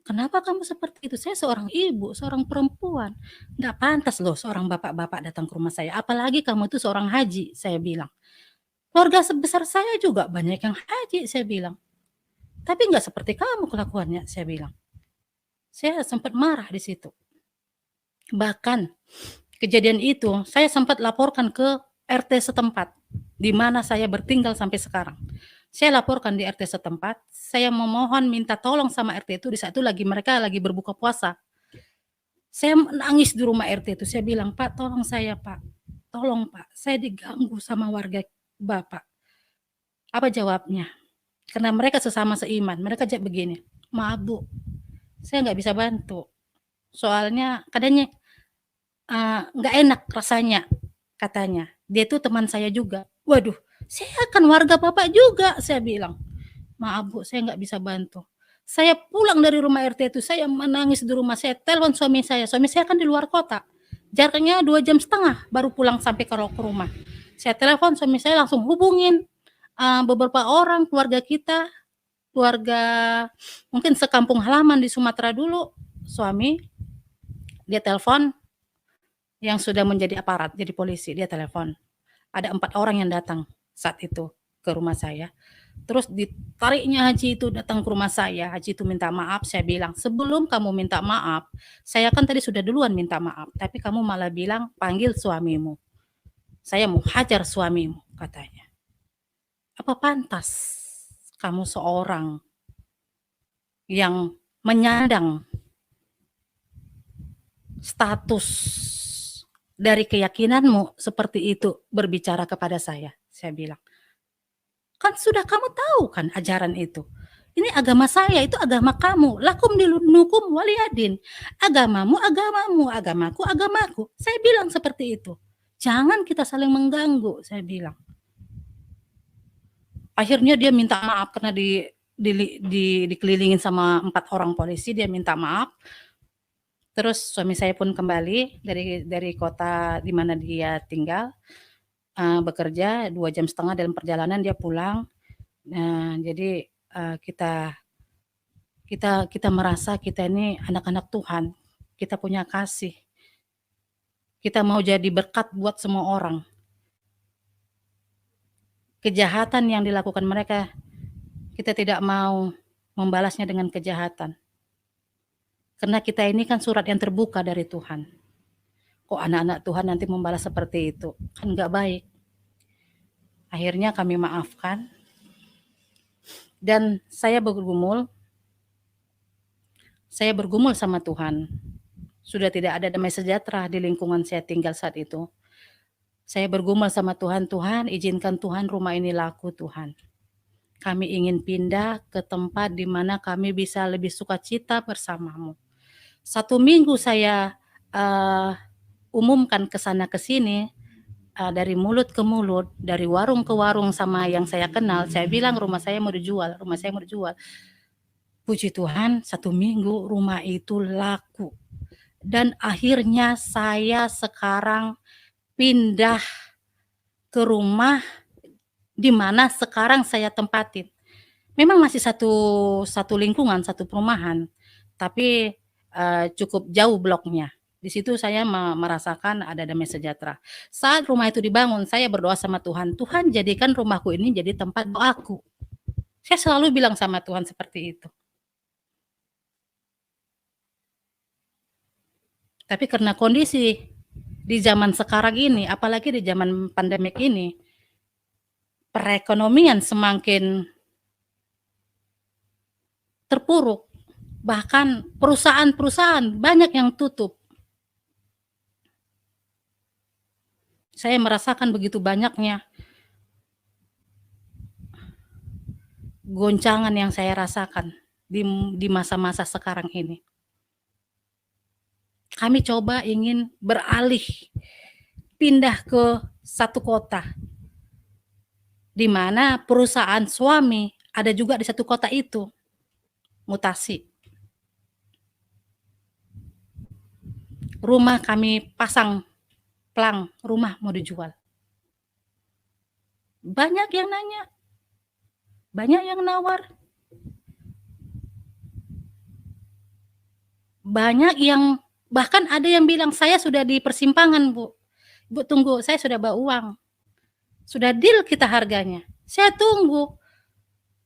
kenapa kamu seperti itu? Saya seorang ibu, seorang perempuan. Nggak pantas loh seorang bapak-bapak datang ke rumah saya. Apalagi kamu itu seorang haji, saya bilang. Keluarga sebesar saya juga banyak yang haji, saya bilang. Tapi nggak seperti kamu kelakuannya, saya bilang. Saya sempat marah di situ. Bahkan kejadian itu saya sempat laporkan ke RT setempat, di mana saya bertinggal sampai sekarang. Saya laporkan di RT setempat, saya memohon minta tolong sama RT itu, di saat itu mereka lagi berbuka puasa. Saya menangis di rumah RT itu, saya bilang, Pak tolong saya Pak, tolong Pak, saya diganggu sama warga Bapak. Apa jawabnya? Karena mereka sesama seiman, mereka jawab begini, maaf Bu, saya nggak bisa bantu. Soalnya kadangnya nggak enak rasanya, katanya. Dia itu teman saya juga. Waduh, saya kan warga Bapak juga, saya bilang. Maaf Bu, saya nggak bisa bantu. Saya pulang dari rumah RT itu, saya menangis di rumah, saya telepon suami saya kan di luar kota. Jaraknya 2,5 jam baru pulang sampai ke rumah. Saya telepon suami saya langsung hubungin beberapa orang keluarga kita, keluarga mungkin sekampung halaman di Sumatera dulu. Suami dia telepon yang sudah menjadi aparat, jadi polisi, dia telepon. Ada 4 orang yang datang saat itu ke rumah saya. Terus ditariknya haji itu datang ke rumah saya. Haji itu minta maaf, saya bilang, sebelum kamu minta maaf, saya kan tadi sudah duluan minta maaf, tapi kamu malah bilang panggil suamimu. Saya mau hajar suamimu, katanya. Apa pantas kamu seorang yang menyandang status dari keyakinanmu seperti itu berbicara kepada saya bilang. Kan sudah kamu tahu kan ajaran itu. Ini agama saya, itu agama kamu. Lakum dinukum waliyadin. Agamamu, agamamu, agamaku, agamaku. Saya bilang seperti itu. Jangan kita saling mengganggu, saya bilang. Akhirnya dia minta maaf karena dikelilingin sama 4 orang polisi, dia minta maaf. Terus suami saya pun kembali dari kota di mana dia tinggal, bekerja 2,5 jam dalam perjalanan dia pulang. Jadi kita merasa kita ini anak-anak Tuhan, kita punya kasih. Kita mau jadi berkat buat semua orang. Kejahatan yang dilakukan mereka, kita tidak mau membalasnya dengan kejahatan. Karena kita ini kan surat yang terbuka dari Tuhan. Kok anak-anak Tuhan nanti membalas seperti itu? Kan nggak baik. Akhirnya kami maafkan. Dan saya bergumul sama Tuhan. Sudah tidak ada damai sejahtera di lingkungan saya tinggal saat itu. Saya bergumul sama Tuhan, Tuhan izinkan Tuhan rumah ini laku Tuhan. Kami ingin pindah ke tempat di mana kami bisa lebih sukacita bersamamu. 1 minggu saya umumkan ke sana ke sini, dari mulut ke mulut, dari warung ke warung sama yang saya kenal, saya bilang rumah saya mau dijual. Puji Tuhan 1 minggu rumah itu laku. Dan akhirnya saya sekarang pindah ke rumah di mana sekarang saya tempatin. Memang masih satu lingkungan, satu perumahan, tapi cukup jauh bloknya. Di situ saya merasakan ada damai sejahtera. Saat rumah itu dibangun, saya berdoa sama Tuhan, Tuhan jadikan rumahku ini jadi tempat doaku. Saya selalu bilang sama Tuhan seperti itu. Tapi karena kondisi di zaman sekarang ini, apalagi di zaman pandemik ini, perekonomian semakin terpuruk. Bahkan perusahaan-perusahaan banyak yang tutup. Saya merasakan begitu banyaknya goncangan yang saya rasakan di masa-masa sekarang ini. Kami coba ingin beralih, pindah ke satu kota, di mana perusahaan suami ada juga di satu kota itu, mutasi. Rumah kami pasang plang, rumah mau dijual. Banyak yang nanya, banyak yang nawar, banyak yang bahkan ada yang bilang saya sudah di persimpangan Bu. Bu tunggu, saya sudah bawa uang, sudah deal kita harganya. Saya tunggu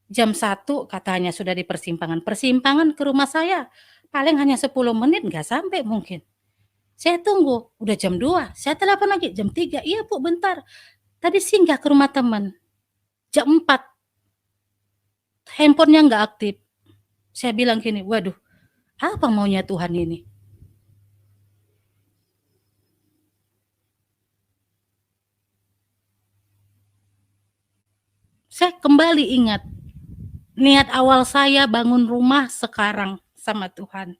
jam 1 katanya sudah di persimpangan ke rumah saya paling hanya 10 menit nggak sampai mungkin. Saya tunggu udah jam 2, saya telepon lagi jam 3, iya Bu bentar, tadi singgah ke rumah teman jam 4, handphonenya nggak aktif. Saya bilang gini, waduh apa maunya Tuhan ini? Saya kembali ingat niat awal saya bangun rumah sekarang sama Tuhan.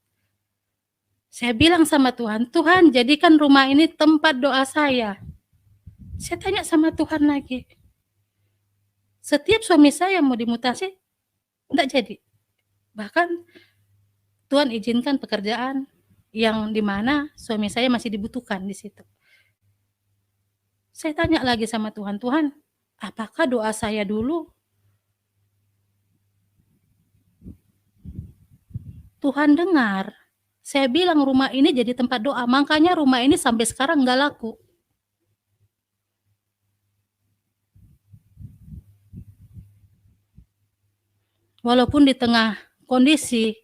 Saya bilang sama Tuhan, Tuhan jadikan rumah ini tempat doa saya. Saya tanya sama Tuhan lagi, setiap suami saya mau dimutasi, enggak jadi. Bahkan Tuhan izinkan pekerjaan yang dimana suami saya masih dibutuhkan di situ. Saya tanya lagi sama Tuhan, Tuhan, apakah doa saya dulu Tuhan dengar? Saya bilang rumah ini jadi tempat doa, makanya rumah ini sampai sekarang nggak laku. Walaupun di tengah kondisi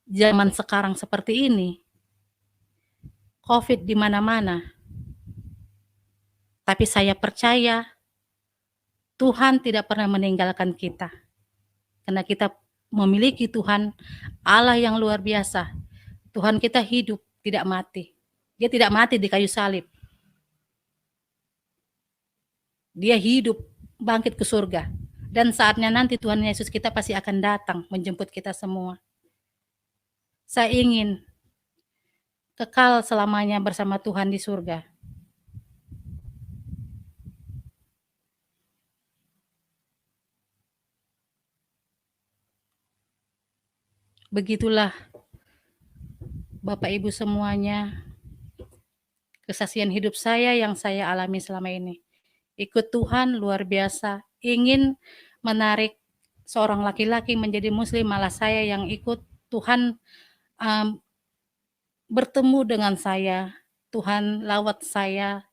zaman sekarang seperti ini, COVID di mana-mana, tapi saya percaya Tuhan tidak pernah meninggalkan kita. Karena kita memiliki Tuhan Allah yang luar biasa. Tuhan kita hidup, tidak mati. Dia tidak mati di kayu salib. Dia hidup, bangkit ke surga. Dan saatnya nanti Tuhan Yesus kita pasti akan datang menjemput kita semua. Saya ingin kekal selamanya bersama Tuhan di surga. Begitulah Bapak Ibu semuanya, kesaksian hidup saya yang saya alami selama ini. Ikut Tuhan luar biasa, ingin menarik seorang laki-laki menjadi muslim, malah saya yang ikut Tuhan bertemu dengan saya, Tuhan lawat saya,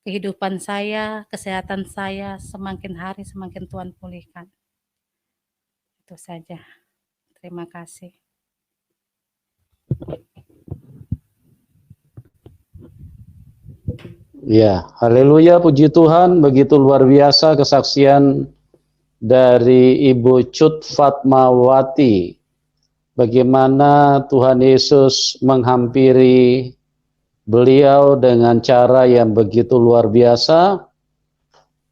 kehidupan saya, kesehatan saya, semakin hari semakin Tuhan pulihkan. Itu saja. Terima kasih. Ya, haleluya, puji Tuhan, begitu luar biasa kesaksian dari Ibu Cut Fatmawati. Bagaimana Tuhan Yesus menghampiri beliau dengan cara yang begitu luar biasa,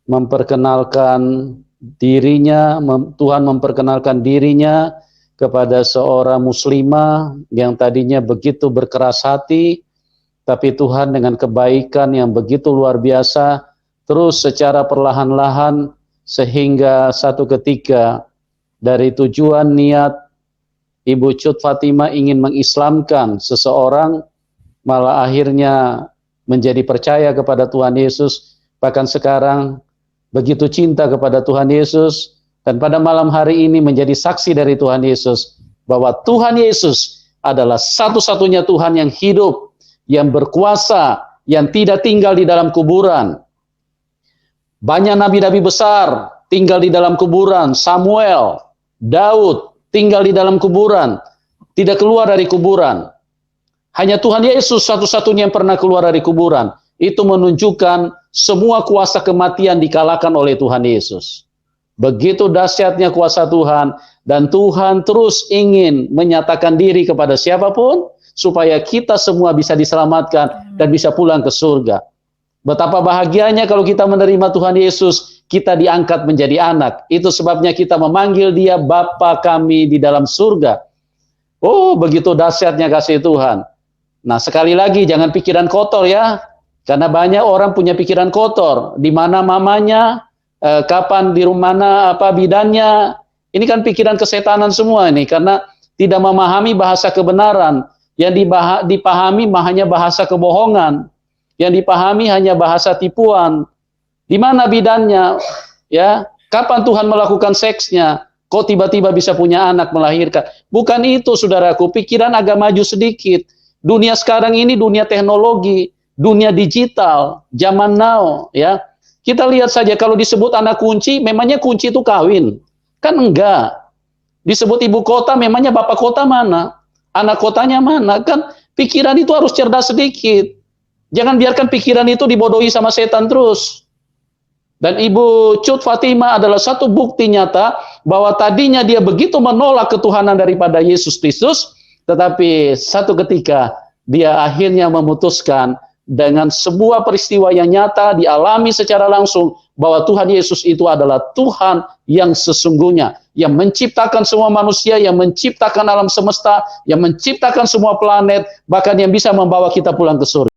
memperkenalkan dirinya, Tuhan memperkenalkan dirinya kepada seorang muslimah yang tadinya begitu berkeras hati, tapi Tuhan dengan kebaikan yang begitu luar biasa, terus secara perlahan-lahan sehingga satu ketika dari tujuan niat Ibu Cut Fatimah ingin mengislamkan seseorang, malah akhirnya menjadi percaya kepada Tuhan Yesus, bahkan sekarang begitu cinta kepada Tuhan Yesus, dan pada malam hari ini menjadi saksi dari Tuhan Yesus, bahwa Tuhan Yesus adalah satu-satunya Tuhan yang hidup, yang berkuasa, yang tidak tinggal di dalam kuburan. Banyak nabi-nabi besar tinggal di dalam kuburan. Samuel, Daud tinggal di dalam kuburan, tidak keluar dari kuburan. Hanya Tuhan Yesus satu-satunya yang pernah keluar dari kuburan. Itu menunjukkan semua kuasa kematian dikalahkan oleh Tuhan Yesus. Begitu dahsyatnya kuasa Tuhan, dan Tuhan terus ingin menyatakan diri kepada siapapun, supaya kita semua bisa diselamatkan dan bisa pulang ke surga. Betapa bahagianya kalau kita menerima Tuhan Yesus, kita diangkat menjadi anak. Itu sebabnya kita memanggil Dia Bapa kami di dalam surga. Oh, begitu dahsyatnya kasih Tuhan. Nah, sekali lagi jangan pikiran kotor ya. Karena banyak orang punya pikiran kotor. Di mana mamanya, kapan di rumah mana apa bidannya. Ini kan pikiran kesetanan semua ini, karena tidak memahami bahasa kebenaran. Yang dipahami hanya bahasa kebohongan, yang dipahami hanya bahasa tipuan. Di mana bidannya? Ya, kapan Tuhan melakukan seksnya? Kok tiba-tiba bisa punya anak, melahirkan? Bukan itu, saudaraku. Pikiran agak maju sedikit. Dunia sekarang ini dunia teknologi, dunia digital, zaman now. Ya, kita lihat saja kalau disebut anak kunci, memangnya kunci itu kawin? Kan enggak. Disebut ibu kota, memangnya bapak kota mana? Anak kotanya mana? Kan pikiran itu harus cerdas sedikit. Jangan biarkan pikiran itu dibodohi sama setan terus. Dan Ibu Cut Fatimah adalah satu bukti nyata bahwa tadinya dia begitu menolak ketuhanan daripada Yesus Kristus, tetapi satu ketika dia akhirnya memutuskan dengan sebuah peristiwa yang nyata dialami secara langsung bahwa Tuhan Yesus itu adalah Tuhan yang sesungguhnya, yang menciptakan semua manusia, yang menciptakan alam semesta, yang menciptakan semua planet, bahkan yang bisa membawa kita pulang ke surga.